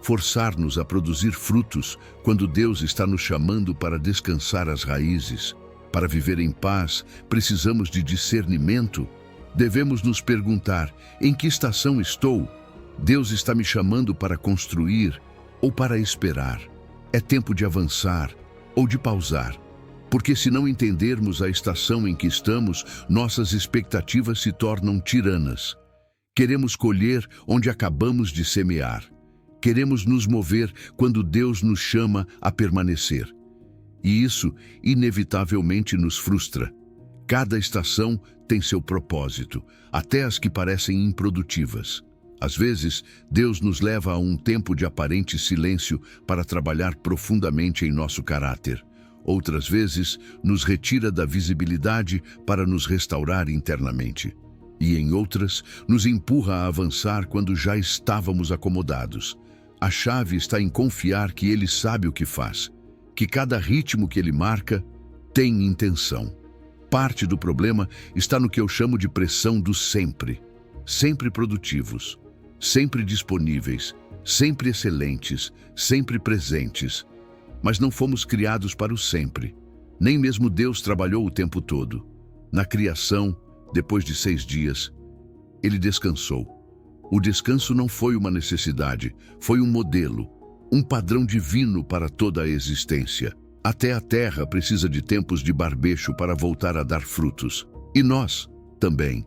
Forçar-nos a produzir frutos quando Deus está nos chamando para descansar as raízes. Para viver em paz, precisamos de discernimento. Devemos nos perguntar: em que estação estou? Deus está me chamando para construir ou para esperar? É tempo de avançar ou de pausar? Porque se não entendermos a estação em que estamos, nossas expectativas se tornam tiranas. Queremos colher onde acabamos de semear. Queremos nos mover quando Deus nos chama a permanecer. E isso, inevitavelmente, nos frustra. Cada estação tem seu propósito, até as que parecem improdutivas. Às vezes, Deus nos leva a um tempo de aparente silêncio para trabalhar profundamente em nosso caráter. Outras vezes, nos retira da visibilidade para nos restaurar internamente. E em outras, nos empurra a avançar quando já estávamos acomodados. A chave está em confiar que Ele sabe o que faz, que cada ritmo que Ele marca tem intenção. Parte do problema está no que eu chamo de pressão do sempre. Sempre produtivos, sempre disponíveis, sempre excelentes, sempre presentes. Mas não fomos criados para o sempre. Nem mesmo Deus trabalhou o tempo todo. Na criação, depois de 6 dias, Ele descansou. O descanso não foi uma necessidade, foi um modelo, um padrão divino para toda a existência. Até a terra precisa de tempos de barbecho para voltar a dar frutos. E nós também.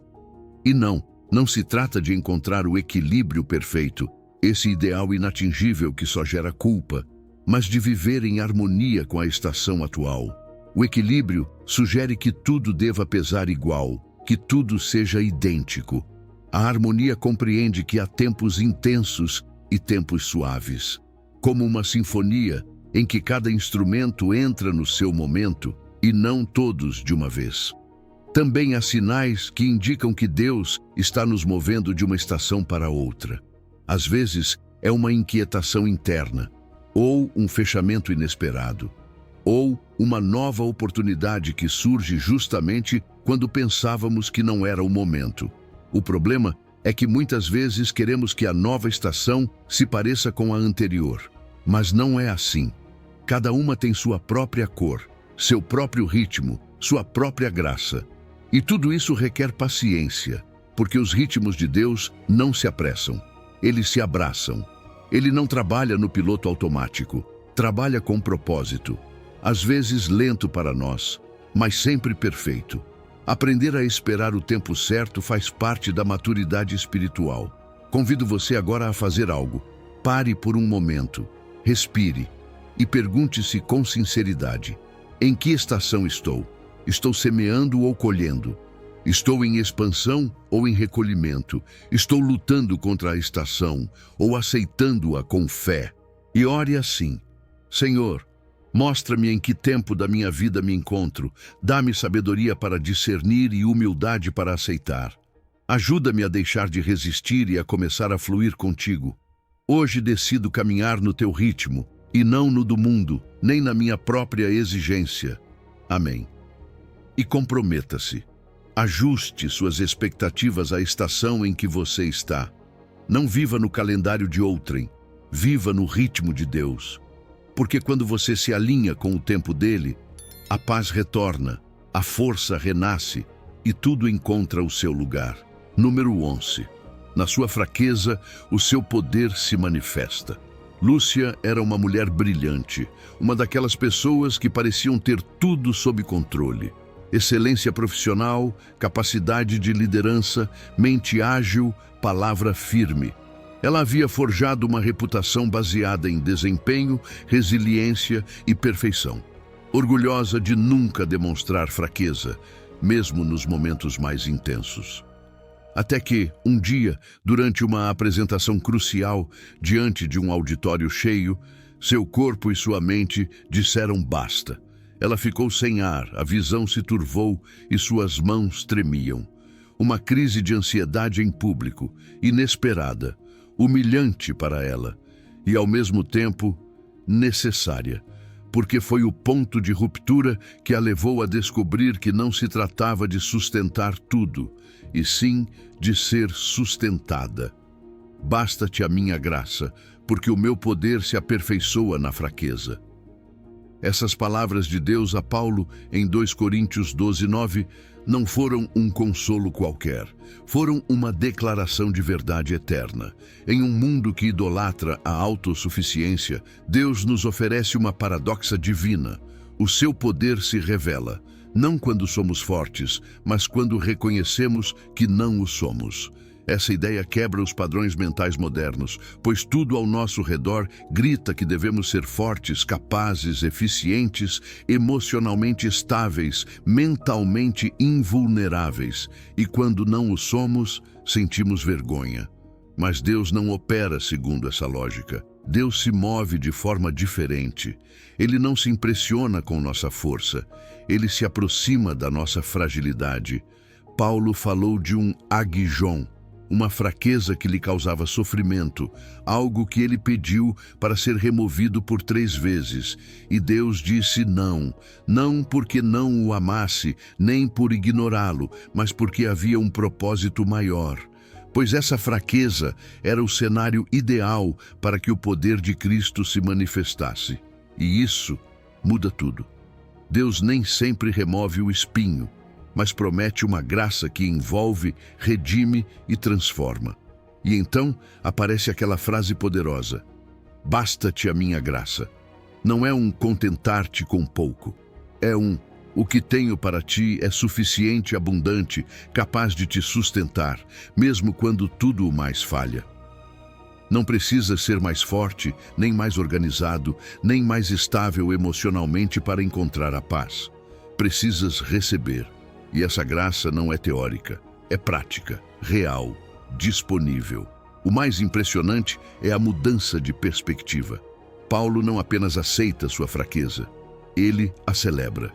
E não se trata de encontrar o equilíbrio perfeito, esse ideal inatingível que só gera culpa, mas de viver em harmonia com a estação atual. O equilíbrio sugere que tudo deva pesar igual, que tudo seja idêntico. A harmonia compreende que há tempos intensos e tempos suaves. como uma sinfonia em que cada instrumento entra no seu momento e não todos de uma vez. Também há sinais que indicam que Deus está nos movendo de uma estação para outra. Às vezes, é uma inquietação interna, ou um fechamento inesperado, ou uma nova oportunidade que surge justamente quando pensávamos que não era o momento. O problema é que muitas vezes queremos que a nova estação se pareça com a anterior, mas não é assim. Cada uma tem sua própria cor, seu próprio ritmo, sua própria graça. E tudo isso requer paciência, porque os ritmos de Deus não se apressam, eles se abraçam. Ele não trabalha no piloto automático, trabalha com propósito, às vezes lento para nós, mas sempre perfeito. Aprender a esperar o tempo certo faz parte da maturidade espiritual. Convido você agora a fazer algo. Pare por um momento, respire e pergunte-se com sinceridade: em que estação estou? Estou semeando ou colhendo? Estou em expansão ou em recolhimento? Estou lutando contra a estação ou aceitando-a com fé? E ore assim: Senhor, mostra-me em que tempo da minha vida me encontro. Dá-me sabedoria para discernir e humildade para aceitar. Ajuda-me a deixar de resistir e a começar a fluir contigo. Hoje decido caminhar no teu ritmo e não no do mundo, nem na minha própria exigência. Amém. E comprometa-se. Ajuste suas expectativas à estação em que você está. Não viva no calendário de outrem, viva no ritmo de Deus. Porque quando você se alinha com o tempo dele, a paz retorna, a força renasce e tudo encontra o seu lugar. Número 11. Na sua fraqueza, o seu poder se manifesta. Lúcia era uma mulher brilhante, uma daquelas pessoas que pareciam ter tudo sob controle. Excelência profissional, capacidade de liderança, mente ágil, palavra firme. Ela havia forjado uma reputação baseada em desempenho, resiliência e perfeição. Orgulhosa de nunca demonstrar fraqueza, mesmo nos momentos mais intensos. Até que, um dia, durante uma apresentação crucial, diante de um auditório cheio, seu corpo e sua mente disseram basta. Ela ficou sem ar, a visão se turvou e suas mãos tremiam. Uma crise de ansiedade em público, inesperada, humilhante para ela e, ao mesmo tempo, necessária, porque foi o ponto de ruptura que a levou a descobrir que não se tratava de sustentar tudo, e sim de ser sustentada. Basta-te a minha graça, porque o meu poder se aperfeiçoa na fraqueza. Essas palavras de Deus a Paulo em 2 Coríntios 12:9 não foram um consolo qualquer, foram uma declaração de verdade eterna. Em um mundo que idolatra a autossuficiência, Deus nos oferece uma paradoxa divina. O seu poder se revela, não quando somos fortes, mas quando reconhecemos que não o somos. Essa ideia quebra os padrões mentais modernos, pois tudo ao nosso redor grita que devemos ser fortes, capazes, eficientes, emocionalmente estáveis, mentalmente invulneráveis. E quando não o somos, sentimos vergonha. Mas Deus não opera segundo essa lógica. Deus se move de forma diferente. Ele não se impressiona com nossa força. Ele se aproxima da nossa fragilidade. Paulo falou de um aguijón, uma fraqueza que lhe causava sofrimento, algo que ele pediu para ser removido por 3 vezes. E Deus disse não, não porque não o amasse, nem por ignorá-lo, mas porque havia um propósito maior. Pois essa fraqueza era o cenário ideal para que o poder de Cristo se manifestasse. E isso muda tudo. Deus nem sempre remove o espinho, mas promete uma graça que envolve, redime e transforma. E então aparece aquela frase poderosa: basta-te a minha graça. Não é um contentar-te com pouco, é um o que tenho para ti é suficiente e abundante, capaz de te sustentar, mesmo quando tudo o mais falha. Não precisas ser mais forte, nem mais organizado, nem mais estável emocionalmente para encontrar a paz. Precisas receber. E essa graça não é teórica, é prática, real, disponível. O mais impressionante é a mudança de perspectiva. Paulo não apenas aceita sua fraqueza, ele a celebra.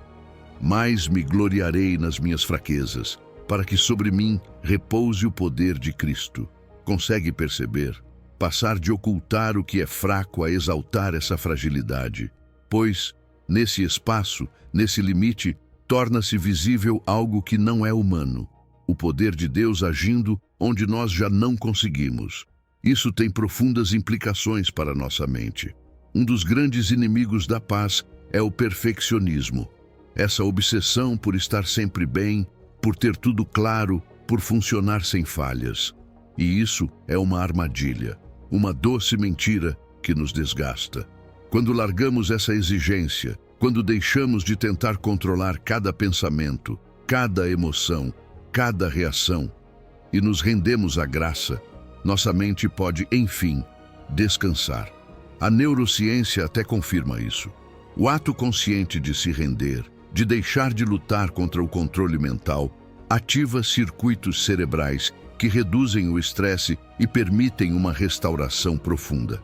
Mais me gloriarei nas minhas fraquezas, para que sobre mim repouse o poder de Cristo. Consegue perceber? Passar de ocultar o que é fraco a exaltar essa fragilidade. Pois, nesse espaço, nesse limite, torna-se visível algo que não é humano. O poder de Deus agindo onde nós já não conseguimos. Isso tem profundas implicações para a nossa mente. Um dos grandes inimigos da paz é o perfeccionismo. Essa obsessão por estar sempre bem, por ter tudo claro, por funcionar sem falhas. E isso é uma armadilha, uma doce mentira que nos desgasta. Quando largamos essa exigência, quando deixamos de tentar controlar cada pensamento, cada emoção, cada reação, e nos rendemos à graça, nossa mente pode, enfim, descansar. A neurociência até confirma isso. O ato consciente de se render, de deixar de lutar contra o controle mental, ativa circuitos cerebrais que reduzem o estresse e permitem uma restauração profunda.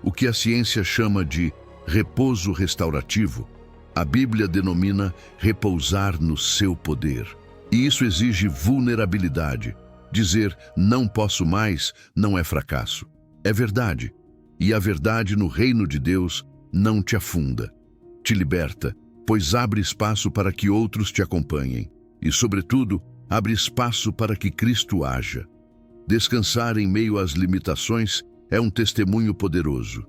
O que a ciência chama de repouso restaurativo, a Bíblia denomina repousar no seu poder. E isso exige vulnerabilidade. Dizer não posso mais não é fracasso. É verdade. E a verdade no reino de Deus não te afunda. Te liberta, pois abre espaço para que outros te acompanhem. E, sobretudo, abre espaço para que Cristo haja. Descansar em meio às limitações é um testemunho poderoso.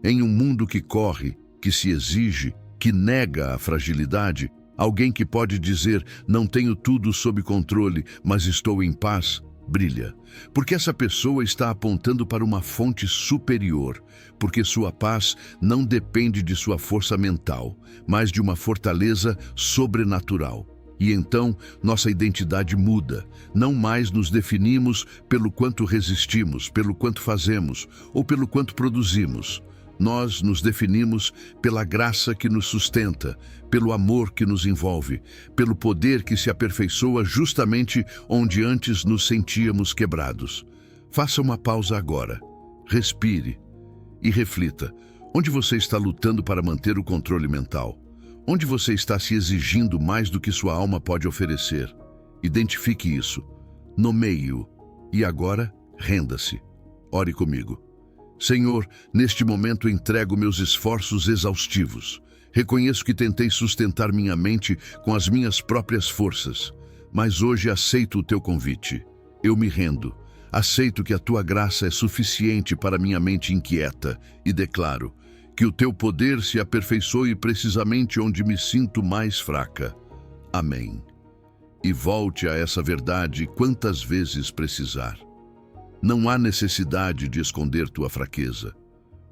Em um mundo que corre, que se exige, que nega a fragilidade, alguém que pode dizer, não tenho tudo sob controle, mas estou em paz, brilha. Porque essa pessoa está apontando para uma fonte superior, porque sua paz não depende de sua força mental, mas de uma fortaleza sobrenatural. E então, nossa identidade muda. Não mais nos definimos pelo quanto resistimos, pelo quanto fazemos ou pelo quanto produzimos. Nós nos definimos pela graça que nos sustenta, pelo amor que nos envolve, pelo poder que se aperfeiçoa justamente onde antes nos sentíamos quebrados. Faça uma pausa agora, respire e reflita. Onde você está lutando para manter o controle mental? Onde você está se exigindo mais do que sua alma pode oferecer? Identifique isso, nomeie-o e agora renda-se. Ore comigo. Senhor, neste momento entrego meus esforços exaustivos. Reconheço que tentei sustentar minha mente com as minhas próprias forças, mas hoje aceito o teu convite. Eu me rendo. Aceito que a tua graça é suficiente para minha mente inquieta e declaro que o teu poder se aperfeiçoe precisamente onde me sinto mais fraca. Amém. E volte a essa verdade quantas vezes precisar. Não há necessidade de esconder tua fraqueza,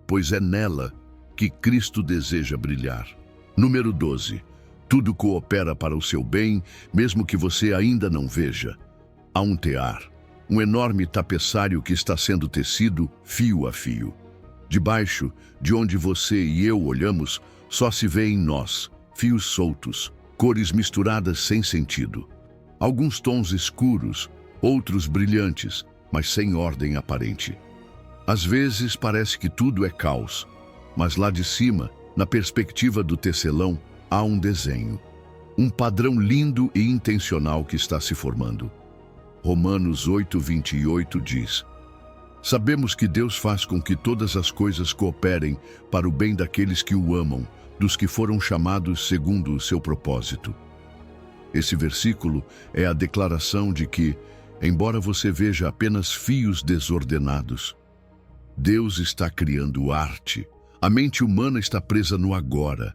pois é nela que Cristo deseja brilhar. Número 12. Tudo coopera para o seu bem, mesmo que você ainda não veja. Há um tear, um enorme tapeçário que está sendo tecido fio a fio. Debaixo de onde você e eu olhamos, só se vê em nós, fios soltos, cores misturadas sem sentido. Alguns tons escuros, outros brilhantes, mas sem ordem aparente. Às vezes parece que tudo é caos, mas lá de cima, na perspectiva do tecelão, há um desenho. Um padrão lindo e intencional que está se formando. Romanos 8:28 diz: Sabemos que Deus faz com que todas as coisas cooperem para o bem daqueles que o amam, dos que foram chamados segundo o seu propósito. Esse versículo é a declaração de que, embora você veja apenas fios desordenados, Deus está criando arte. A mente humana está presa no agora,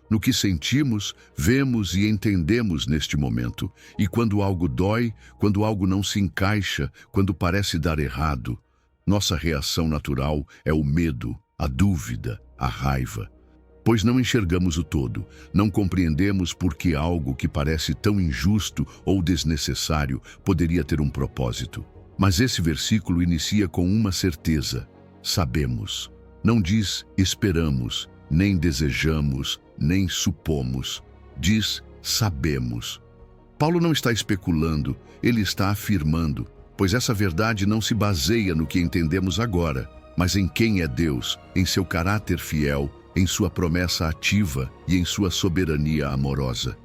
no que sentimos, vemos e entendemos neste momento. E quando algo dói, quando algo não se encaixa, quando parece dar errado, nossa reação natural é o medo, a dúvida, a raiva. Pois não enxergamos o todo, não compreendemos por que algo que parece tão injusto ou desnecessário poderia ter um propósito. Mas esse versículo inicia com uma certeza: sabemos. Não diz esperamos, nem desejamos, nem supomos. Diz sabemos. Paulo não está especulando, ele está afirmando, pois essa verdade não se baseia no que entendemos agora, mas em quem é Deus, em seu caráter fiel, em sua promessa ativa e em sua soberania amorosa.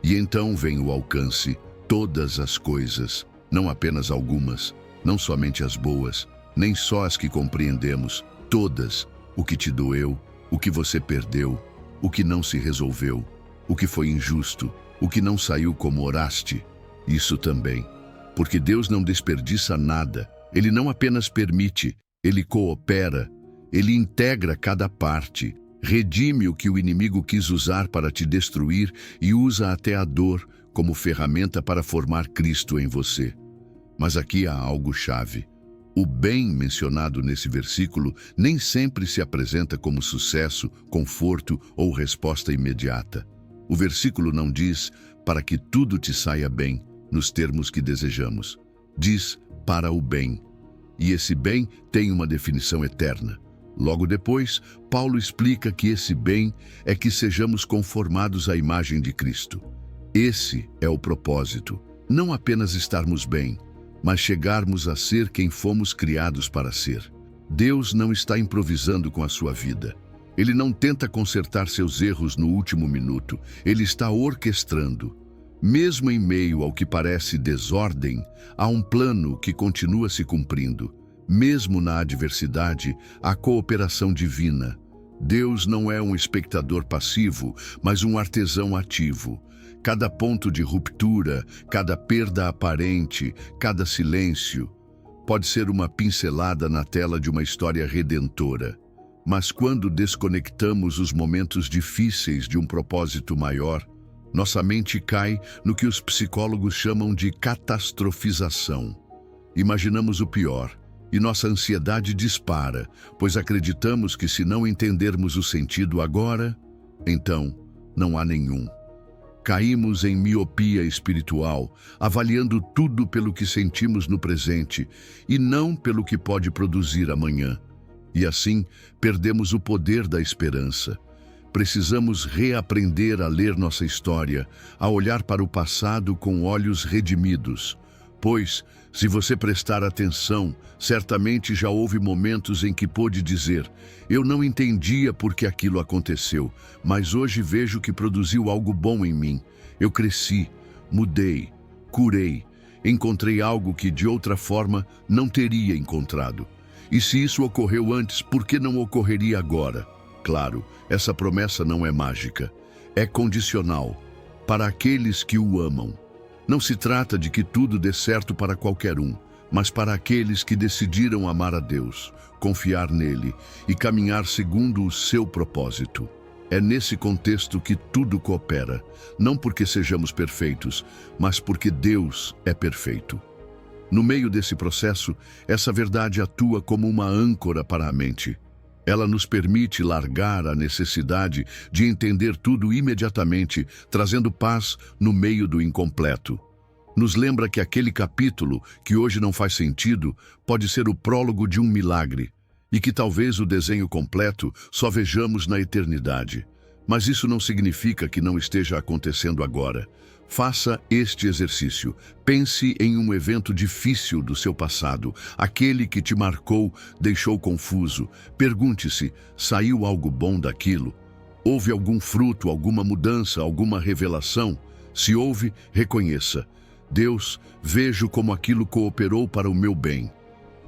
E então vem o alcance, todas as coisas, não apenas algumas, não somente as boas, nem só as que compreendemos, todas, o que te doeu, o que você perdeu, o que não se resolveu, o que foi injusto, o que não saiu como oraste, isso também. Porque Deus não desperdiça nada, Ele não apenas permite, Ele coopera, Ele integra cada parte, redime o que o inimigo quis usar para te destruir e usa até a dor como ferramenta para formar Cristo em você. Mas aqui há algo chave. O bem mencionado nesse versículo nem sempre se apresenta como sucesso, conforto ou resposta imediata. O versículo não diz para que tudo te saia bem, nos termos que desejamos. Diz para o bem. E esse bem tem uma definição eterna. Logo depois, Paulo explica que esse bem é que sejamos conformados à imagem de Cristo. Esse é o propósito, não apenas estarmos bem, mas chegarmos a ser quem fomos criados para ser. Deus não está improvisando com a sua vida. Ele não tenta consertar seus erros no último minuto. Ele está orquestrando. Mesmo em meio ao que parece desordem, há um plano que continua se cumprindo. Mesmo na adversidade, há cooperação divina. Deus não é um espectador passivo, mas um artesão ativo. Cada ponto de ruptura, cada perda aparente, cada silêncio, pode ser uma pincelada na tela de uma história redentora. Mas quando desconectamos os momentos difíceis de um propósito maior, nossa mente cai no que os psicólogos chamam de catastrofização. Imaginamos o pior, e nossa ansiedade dispara, pois acreditamos que se não entendermos o sentido agora, então não há nenhum. Caímos em miopia espiritual, avaliando tudo pelo que sentimos no presente e não pelo que pode produzir amanhã. E assim, perdemos o poder da esperança. Precisamos reaprender a ler nossa história, a olhar para o passado com olhos redimidos. Pois, se você prestar atenção, certamente já houve momentos em que pôde dizer: eu não entendia por que aquilo aconteceu, mas hoje vejo que produziu algo bom em mim. Eu cresci, mudei, curei, encontrei algo que de outra forma não teria encontrado. E se isso ocorreu antes, por que não ocorreria agora? Claro, essa promessa não é mágica, é condicional, para aqueles que o amam. Não se trata de que tudo dê certo para qualquer um, mas para aqueles que decidiram amar a Deus, confiar nele e caminhar segundo o seu propósito. É nesse contexto que tudo coopera, não porque sejamos perfeitos, mas porque Deus é perfeito. No meio desse processo, essa verdade atua como uma âncora para a mente. Ela nos permite largar a necessidade de entender tudo imediatamente, trazendo paz no meio do incompleto. Nos lembra que aquele capítulo, que hoje não faz sentido, pode ser o prólogo de um milagre, e que talvez o desenho completo só vejamos na eternidade. Mas isso não significa que não esteja acontecendo agora. Faça este exercício. Pense em um evento difícil do seu passado, aquele que te marcou, deixou confuso. Pergunte-se: saiu algo bom daquilo? Houve algum fruto, alguma mudança, alguma revelação? Se houve, reconheça: Deus, vejo como aquilo cooperou para o meu bem.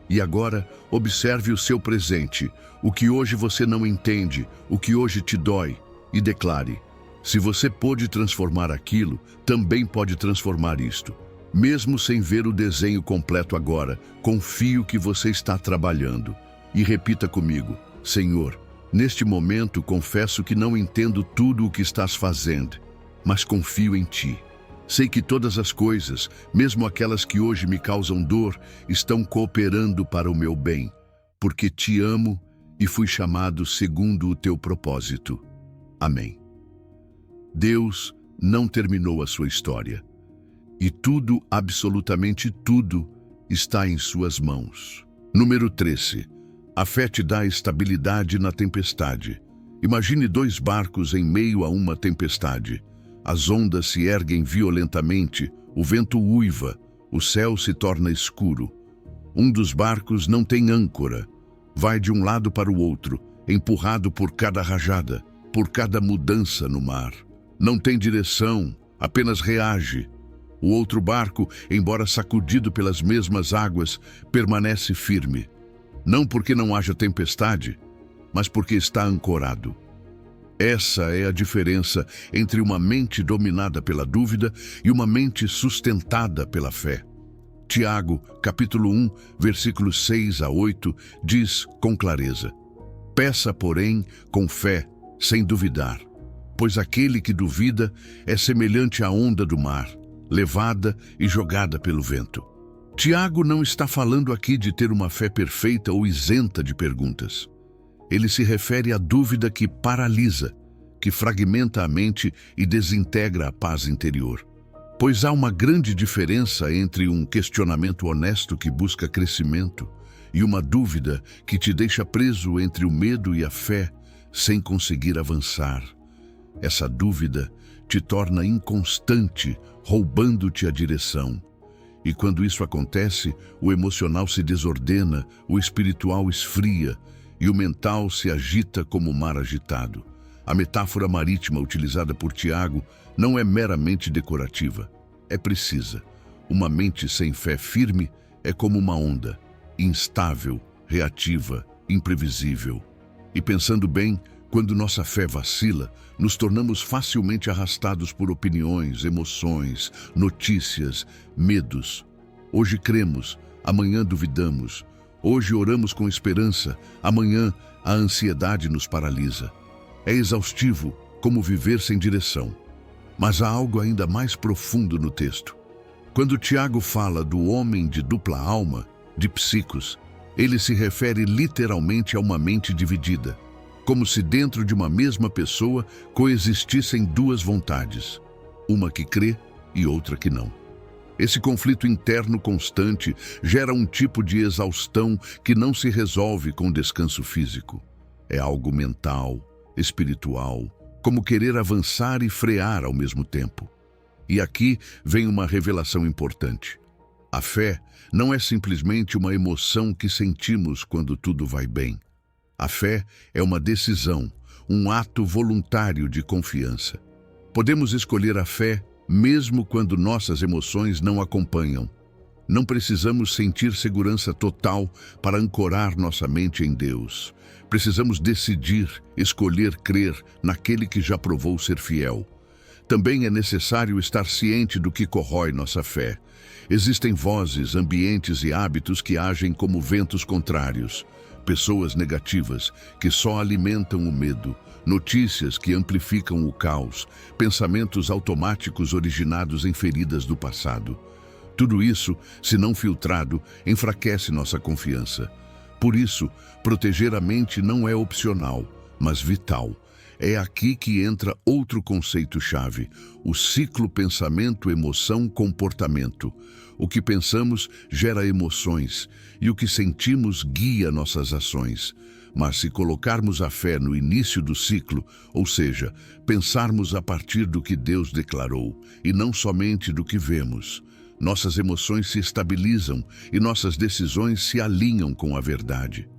E agora, observe o seu presente, o que hoje você não entende, o que hoje te dói, e declare: se você pôde transformar aquilo, também pode transformar isto. Mesmo sem ver o desenho completo agora, confio que você está trabalhando. E repita comigo: Senhor, neste momento confesso que não entendo tudo o que estás fazendo, mas confio em Ti. Sei que todas as coisas, mesmo aquelas que hoje me causam dor, estão cooperando para o meu bem, porque Te amo e fui chamado segundo o Teu propósito. Amém. Deus não terminou a sua história. E tudo, absolutamente tudo, está em suas mãos. Número 13. A fé te dá estabilidade na tempestade. Imagine 2 barcos em meio a uma tempestade. As ondas se erguem violentamente, o vento uiva, o céu se torna escuro. Um dos barcos não tem âncora. vai de um lado para o outro, empurrado por cada rajada, por cada mudança no mar. Não tem direção, apenas reage. O outro barco, embora sacudido pelas mesmas águas, permanece firme. Não porque não haja tempestade, mas porque está ancorado. Essa é a diferença entre uma mente dominada pela dúvida e uma mente sustentada pela fé. Tiago, capítulo 1, versículos 6 a 8, diz com clareza: peça, porém, com fé, sem duvidar, pois aquele que duvida é semelhante à onda do mar, levada e jogada pelo vento. Tiago não está falando aqui de ter uma fé perfeita ou isenta de perguntas. Ele se refere à dúvida que paralisa, que fragmenta a mente e desintegra a paz interior. Pois há uma grande diferença entre um questionamento honesto que busca crescimento e uma dúvida que te deixa preso entre o medo e a fé, sem conseguir avançar. Essa dúvida te torna inconstante, roubando-te a direção. E quando isso acontece, o emocional se desordena, o espiritual esfria e o mental se agita como o mar agitado. A metáfora marítima utilizada por Tiago não é meramente decorativa, é precisa. Uma mente sem fé firme é como uma onda, instável, reativa, imprevisível. E pensando bem, quando nossa fé vacila, nos tornamos facilmente arrastados por opiniões, emoções, notícias, medos. Hoje cremos, amanhã duvidamos. Hoje oramos com esperança, amanhã a ansiedade nos paralisa. É exaustivo, como viver sem direção. Mas há algo ainda mais profundo no texto. Quando Tiago fala do homem de dupla alma, de psicos, ele se refere literalmente a uma mente dividida, como se dentro de uma mesma pessoa coexistissem duas vontades, uma que crê e outra que não. Esse conflito interno constante gera um tipo de exaustão que não se resolve com descanso físico. É algo mental, espiritual, como querer avançar e frear ao mesmo tempo. E aqui vem uma revelação importante. A fé não é simplesmente uma emoção que sentimos quando tudo vai bem. A fé é uma decisão, um ato voluntário de confiança. Podemos escolher a fé mesmo quando nossas emoções não acompanham. Não precisamos sentir segurança total para ancorar nossa mente em Deus. Precisamos decidir, escolher crer naquele que já provou ser fiel. Também é necessário estar ciente do que corrói nossa fé. Existem vozes, ambientes e hábitos que agem como ventos contrários. Pessoas negativas que só alimentam o medo, notícias que amplificam o caos, pensamentos automáticos originados em feridas do passado. Tudo isso, se não filtrado, enfraquece nossa confiança. Por isso, proteger a mente não é opcional, mas vital. É aqui que entra outro conceito-chave, o ciclo pensamento-emoção-comportamento. O que pensamos gera emoções e o que sentimos guia nossas ações. Mas se colocarmos a fé no início do ciclo, ou seja, pensarmos a partir do que Deus declarou e não somente do que vemos, nossas emoções se estabilizam e nossas decisões se alinham com a verdade.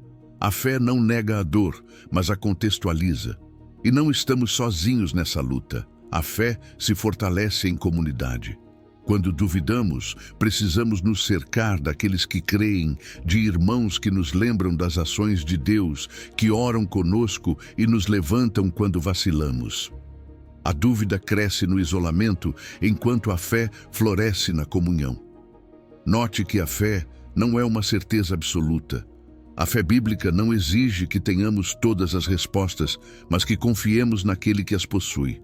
A fé não nega a dor, mas a contextualiza. E não estamos sozinhos nessa luta. A fé se fortalece em comunidade. Quando duvidamos, precisamos nos cercar daqueles que creem, de irmãos que nos lembram das ações de Deus, que oram conosco e nos levantam quando vacilamos. A dúvida cresce no isolamento, enquanto a fé floresce na comunhão. Note que a fé não é uma certeza absoluta. A fé bíblica não exige que tenhamos todas as respostas, mas que confiemos naquele que as possui.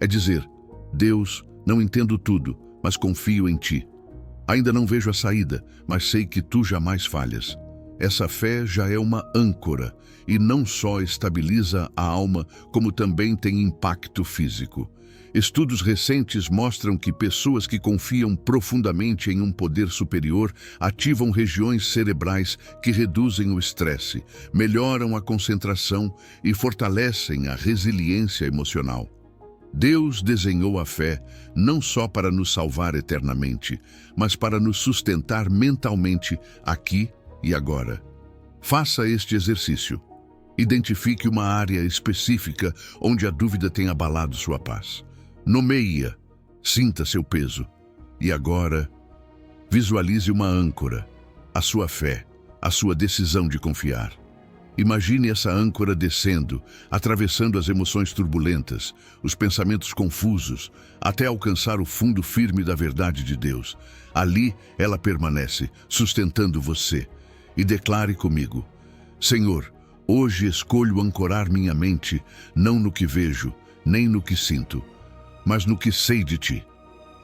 É dizer, Deus, não entendo tudo, mas confio em Ti. Ainda não vejo a saída, mas sei que Tu jamais falhas. Essa fé já é uma âncora e não só estabiliza a alma, como também tem impacto físico. Estudos recentes mostram que pessoas que confiam profundamente em um poder superior ativam regiões cerebrais que reduzem o estresse, melhoram a concentração e fortalecem a resiliência emocional. Deus desenhou a fé não só para nos salvar eternamente, mas para nos sustentar mentalmente aqui e agora. Faça este exercício. Identifique uma área específica onde a dúvida tem abalado sua paz. Nomeie-a, sinta seu peso. E agora, visualize uma âncora, a sua fé, a sua decisão de confiar. Imagine essa âncora descendo, atravessando as emoções turbulentas, os pensamentos confusos, até alcançar o fundo firme da verdade de Deus. Ali ela permanece, sustentando você. E declare comigo: Senhor, hoje escolho ancorar minha mente, não no que vejo, nem no que sinto, mas no que sei de Ti.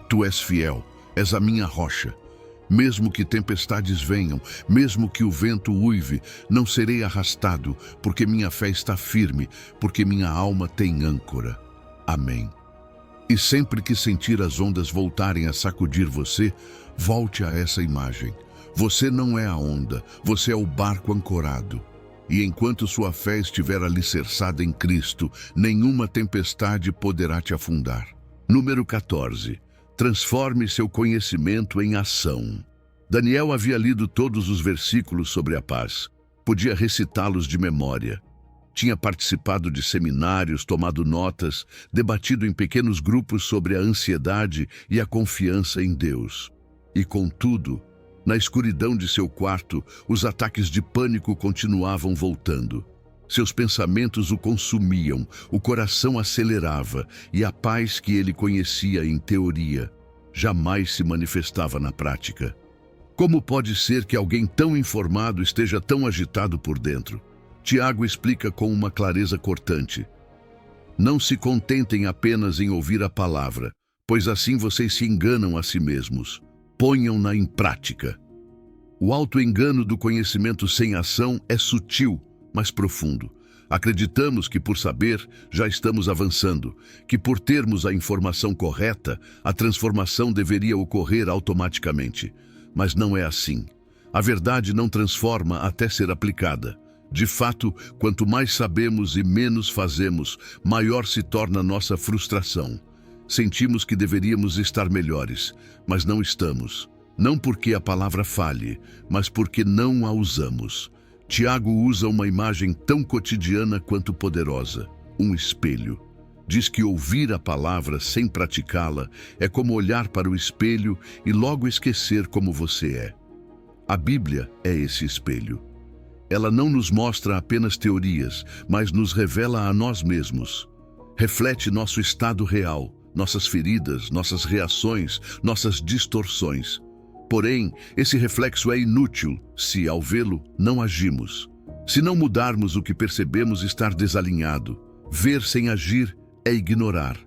Tu és fiel, és a minha rocha. Mesmo que tempestades venham, mesmo que o vento uive, não serei arrastado, porque minha fé está firme, porque minha alma tem âncora. Amém. E sempre que sentir as ondas voltarem a sacudir você, volte a essa imagem. Você não é a onda, você é o barco ancorado. E enquanto sua fé estiver alicerçada em Cristo, nenhuma tempestade poderá te afundar. Número 14. Transforme seu conhecimento em ação. Daniel havia lido todos os versículos sobre a paz. Podia recitá-los de memória. Tinha participado de seminários, tomado notas, debatido em pequenos grupos sobre a ansiedade e a confiança em Deus. E, contudo, na escuridão de seu quarto, os ataques de pânico continuavam voltando. Seus pensamentos o consumiam, o coração acelerava e a paz que ele conhecia em teoria jamais se manifestava na prática. Como pode ser que alguém tão informado esteja tão agitado por dentro? Tiago explica com uma clareza cortante. Não se contentem apenas em ouvir a palavra, pois assim vocês se enganam a si mesmos. Ponham-na em prática. O auto-engano do conhecimento sem ação é sutil, mas profundo. Acreditamos que por saber já estamos avançando, que por termos a informação correta, a transformação deveria ocorrer automaticamente. Mas não é assim. A verdade não transforma até ser aplicada. De fato, quanto mais sabemos e menos fazemos, maior se torna nossa frustração. Sentimos que deveríamos estar melhores, mas não estamos. Não porque a palavra falhe, mas porque não a usamos. Tiago usa uma imagem tão cotidiana quanto poderosa, um espelho. Diz que ouvir a palavra sem praticá-la é como olhar para o espelho e logo esquecer como você é. A Bíblia é esse espelho. Ela não nos mostra apenas teorias, mas nos revela a nós mesmos. Reflete nosso estado real, nossas feridas, nossas reações, nossas distorções. Porém, esse reflexo é inútil se, ao vê-lo, não agimos. Se não mudarmos o que percebemos estar desalinhado, ver sem agir é ignorar,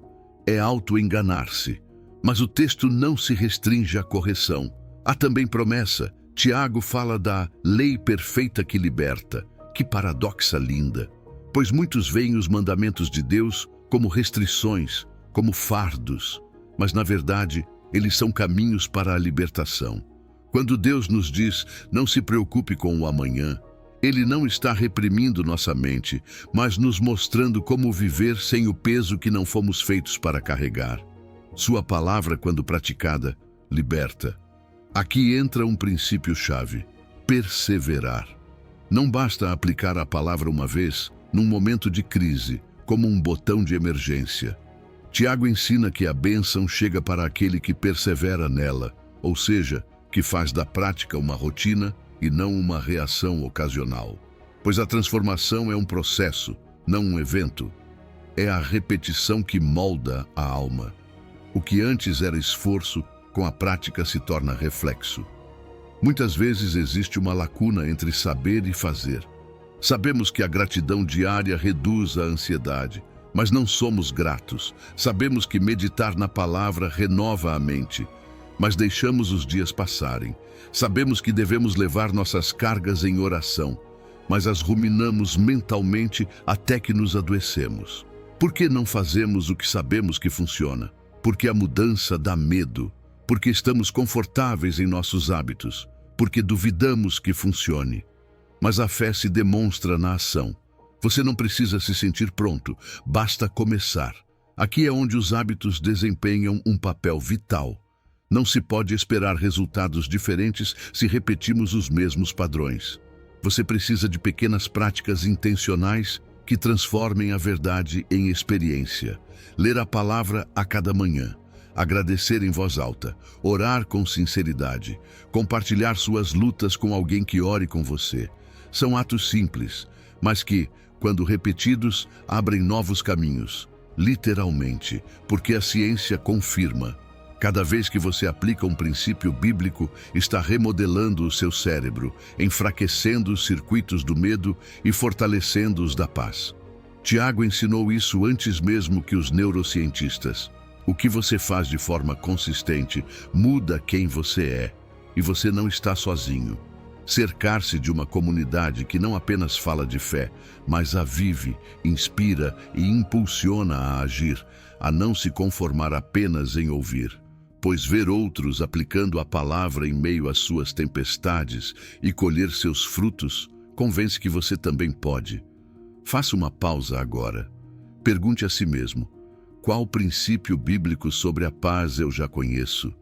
é auto-enganar-se. Mas o texto não se restringe à correção. Há também promessa. Tiago fala da lei perfeita que liberta. Que paradoxa linda! Pois muitos veem os mandamentos de Deus como restrições, como fardos, mas na verdade, eles são caminhos para a libertação. Quando Deus nos diz, não se preocupe com o amanhã, Ele não está reprimindo nossa mente, mas nos mostrando como viver sem o peso que não fomos feitos para carregar. Sua palavra, quando praticada, liberta. Aqui entra um princípio-chave: perseverar. Não basta aplicar a palavra uma vez, num momento de crise, como um botão de emergência. Tiago ensina que a bênção chega para aquele que persevera nela, ou seja, que faz da prática uma rotina e não uma reação ocasional. Pois a transformação é um processo, não um evento. É a repetição que molda a alma. O que antes era esforço, com a prática se torna reflexo. Muitas vezes existe uma lacuna entre saber e fazer. Sabemos que a gratidão diária reduz a ansiedade, mas não somos gratos. Sabemos que meditar na palavra renova a mente, mas deixamos os dias passarem. Sabemos que devemos levar nossas cargas em oração, mas as ruminamos mentalmente até que nos adoecemos. Por que não fazemos o que sabemos que funciona? Porque a mudança dá medo, porque estamos confortáveis em nossos hábitos, porque duvidamos que funcione. Mas a fé se demonstra na ação. Você não precisa se sentir pronto, basta começar. Aqui é onde os hábitos desempenham um papel vital. Não se pode esperar resultados diferentes se repetimos os mesmos padrões. Você precisa de pequenas práticas intencionais que transformem a verdade em experiência. Ler a palavra a cada manhã, agradecer em voz alta, orar com sinceridade, compartilhar suas lutas com alguém que ore com você. São atos simples, mas que, quando repetidos, abrem novos caminhos. Literalmente, porque a ciência confirma. Cada vez que você aplica um princípio bíblico, está remodelando o seu cérebro, enfraquecendo os circuitos do medo e fortalecendo os da paz. Tiago ensinou isso antes mesmo que os neurocientistas. O que você faz de forma consistente muda quem você é, e você não está sozinho. Cercar-se de uma comunidade que não apenas fala de fé, mas a vive, inspira e impulsiona a agir, a não se conformar apenas em ouvir. Pois ver outros aplicando a palavra em meio às suas tempestades e colher seus frutos, convence que você também pode. Faça uma pausa agora. Pergunte a si mesmo: qual princípio bíblico sobre a paz eu já conheço,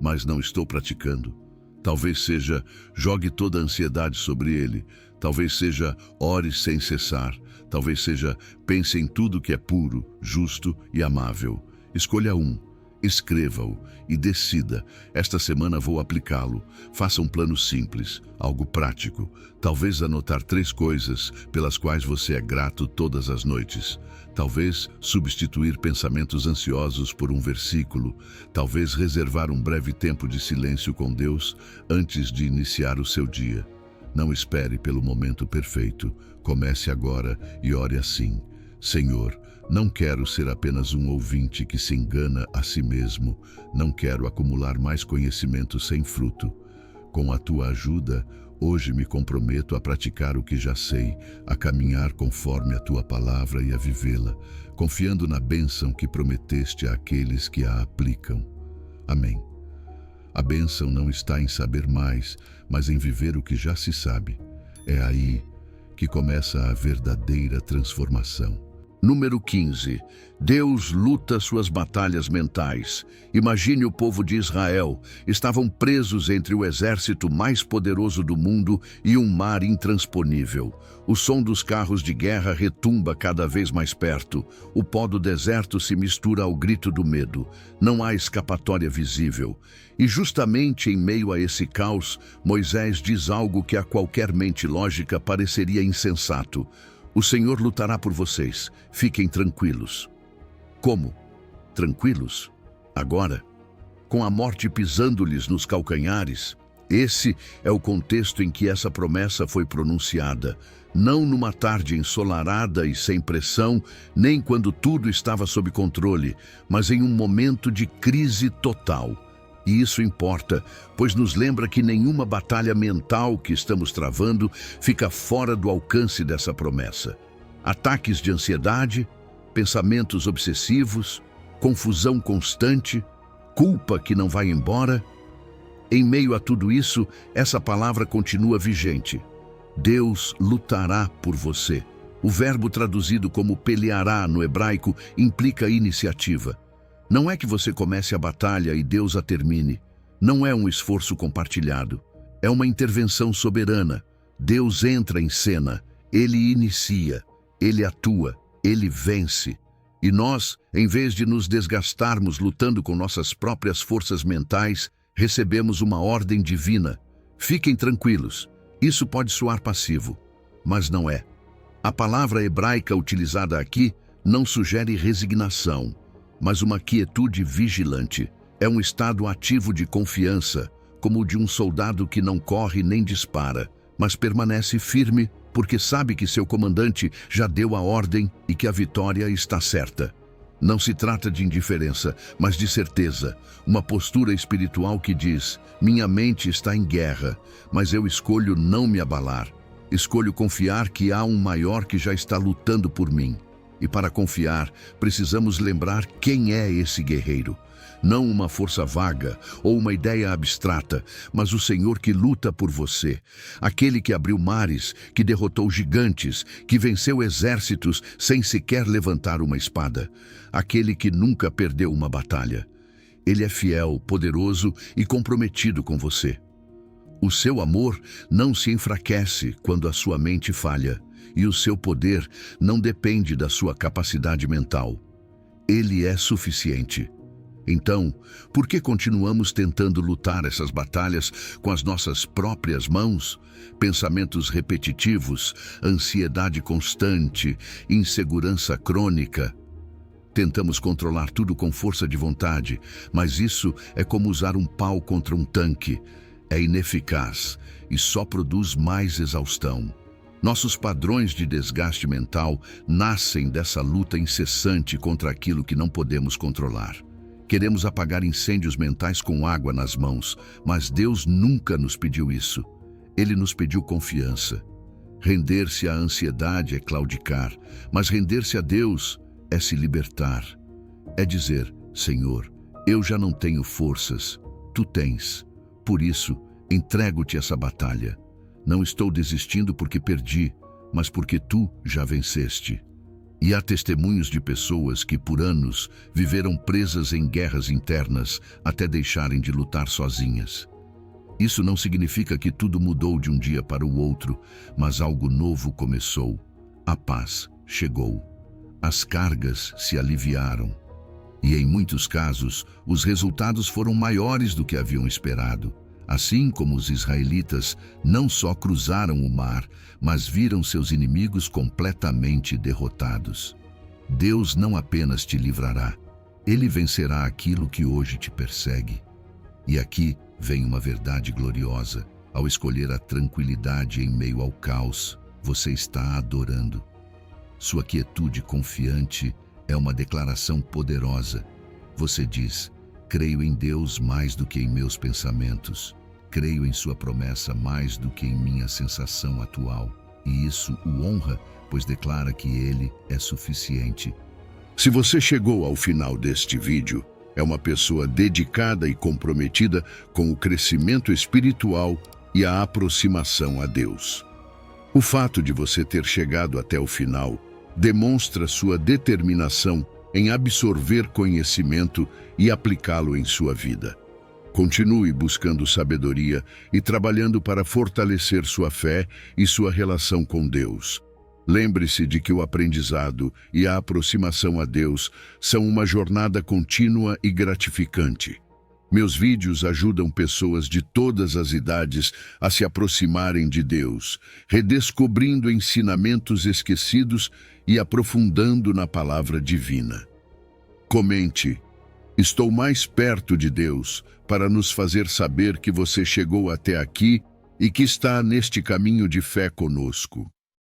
mas não estou praticando? Talvez seja, jogue toda a ansiedade sobre ele. Talvez seja, ore sem cessar. Talvez seja, pense em tudo que é puro, justo e amável. Escolha um. Escreva-o e decida: esta semana vou aplicá-lo. Faça um plano simples, algo prático. Talvez anotar 3 coisas pelas quais você é grato todas as noites. Talvez substituir pensamentos ansiosos por um versículo. Talvez reservar um breve tempo de silêncio com Deus antes de iniciar o seu dia. Não espere pelo momento perfeito. Comece agora e ore assim: Senhor, não quero ser apenas um ouvinte que se engana a si mesmo. Não quero acumular mais conhecimento sem fruto. Com a tua ajuda, hoje me comprometo a praticar o que já sei, a caminhar conforme a tua palavra e a vivê-la, confiando na bênção que prometeste àqueles que a aplicam. Amém. A bênção não está em saber mais, mas em viver o que já se sabe. É aí que começa a verdadeira transformação. Número 15. Deus luta suas batalhas mentais. Imagine o povo de Israel. Estavam presos entre o exército mais poderoso do mundo e um mar intransponível. O som dos carros de guerra retumba cada vez mais perto. O pó do deserto se mistura ao grito do medo. Não há escapatória visível. E justamente em meio a esse caos, Moisés diz algo que a qualquer mente lógica pareceria insensato. O Senhor lutará por vocês. Fiquem tranquilos. Como? Tranquilos? Agora? Com a morte pisando-lhes nos calcanhares? Esse é o contexto em que essa promessa foi pronunciada. Não numa tarde ensolarada e sem pressão, nem quando tudo estava sob controle, mas em um momento de crise total. E isso importa, pois nos lembra que nenhuma batalha mental que estamos travando fica fora do alcance dessa promessa. Ataques de ansiedade, pensamentos obsessivos, confusão constante, culpa que não vai embora. Em meio a tudo isso, essa palavra continua vigente. Deus lutará por você. O verbo traduzido como peleará no hebraico implica iniciativa. Não é que você comece a batalha e Deus a termine. Não é um esforço compartilhado. É uma intervenção soberana. Deus entra em cena. Ele inicia. Ele atua. Ele vence. E nós, em vez de nos desgastarmos lutando com nossas próprias forças mentais, recebemos uma ordem divina. Fiquem tranquilos. Isso pode soar passivo, mas não é. A palavra hebraica utilizada aqui não sugere resignação, mas uma quietude vigilante. É um estado ativo de confiança, como o de um soldado que não corre nem dispara, mas permanece firme porque sabe que seu comandante já deu a ordem e que a vitória está certa. Não se trata de indiferença, mas de certeza, uma postura espiritual que diz: minha mente está em guerra, mas eu escolho não me abalar. Escolho confiar que há um maior que já está lutando por mim. E para confiar, precisamos lembrar quem é esse guerreiro. Não uma força vaga ou uma ideia abstrata, mas o Senhor que luta por você. Aquele que abriu mares, que derrotou gigantes, que venceu exércitos sem sequer levantar uma espada. Aquele que nunca perdeu uma batalha. Ele é fiel, poderoso e comprometido com você. O seu amor não se enfraquece quando a sua mente falha, e o seu poder não depende da sua capacidade mental. Ele é suficiente. Então, por que continuamos tentando lutar essas batalhas com as nossas próprias mãos? Pensamentos repetitivos, ansiedade constante, insegurança crônica. Tentamos controlar tudo com força de vontade, mas isso é como usar um pau contra um tanque. É ineficaz e só produz mais exaustão. Nossos padrões de desgaste mental nascem dessa luta incessante contra aquilo que não podemos controlar. Queremos apagar incêndios mentais com água nas mãos, mas Deus nunca nos pediu isso. Ele nos pediu confiança. Render-se à ansiedade é claudicar, mas render-se a Deus é se libertar. É dizer, Senhor, eu já não tenho forças, Tu tens. Por isso, entrego-te essa batalha. Não estou desistindo porque perdi, mas porque Tu já venceste. E há testemunhos de pessoas que, por anos, viveram presas em guerras internas até deixarem de lutar sozinhas. Isso não significa que tudo mudou de um dia para o outro, mas algo novo começou. A paz chegou. As cargas se aliviaram. E, em muitos casos, os resultados foram maiores do que haviam esperado. Assim como os israelitas não só cruzaram o mar, mas viram seus inimigos completamente derrotados. Deus não apenas te livrará, Ele vencerá aquilo que hoje te persegue. E aqui vem uma verdade gloriosa. Ao escolher a tranquilidade em meio ao caos, você está adorando. Sua quietude confiante é uma declaração poderosa. Você diz, creio em Deus mais do que em meus pensamentos. Creio em sua promessa mais do que em minha sensação atual. E isso o honra, pois declara que Ele é suficiente. Se você chegou ao final deste vídeo, é uma pessoa dedicada e comprometida com o crescimento espiritual e a aproximação a Deus. O fato de você ter chegado até o final demonstra sua determinação em absorver conhecimento e aplicá-lo em sua vida. Continue buscando sabedoria e trabalhando para fortalecer sua fé e sua relação com Deus. Lembre-se de que o aprendizado e a aproximação a Deus são uma jornada contínua e gratificante. Meus vídeos ajudam pessoas de todas as idades a se aproximarem de Deus, redescobrindo ensinamentos esquecidos e aprofundando na palavra divina. Comente: estou mais perto de Deus, para nos fazer saber que você chegou até aqui e que está neste caminho de fé conosco.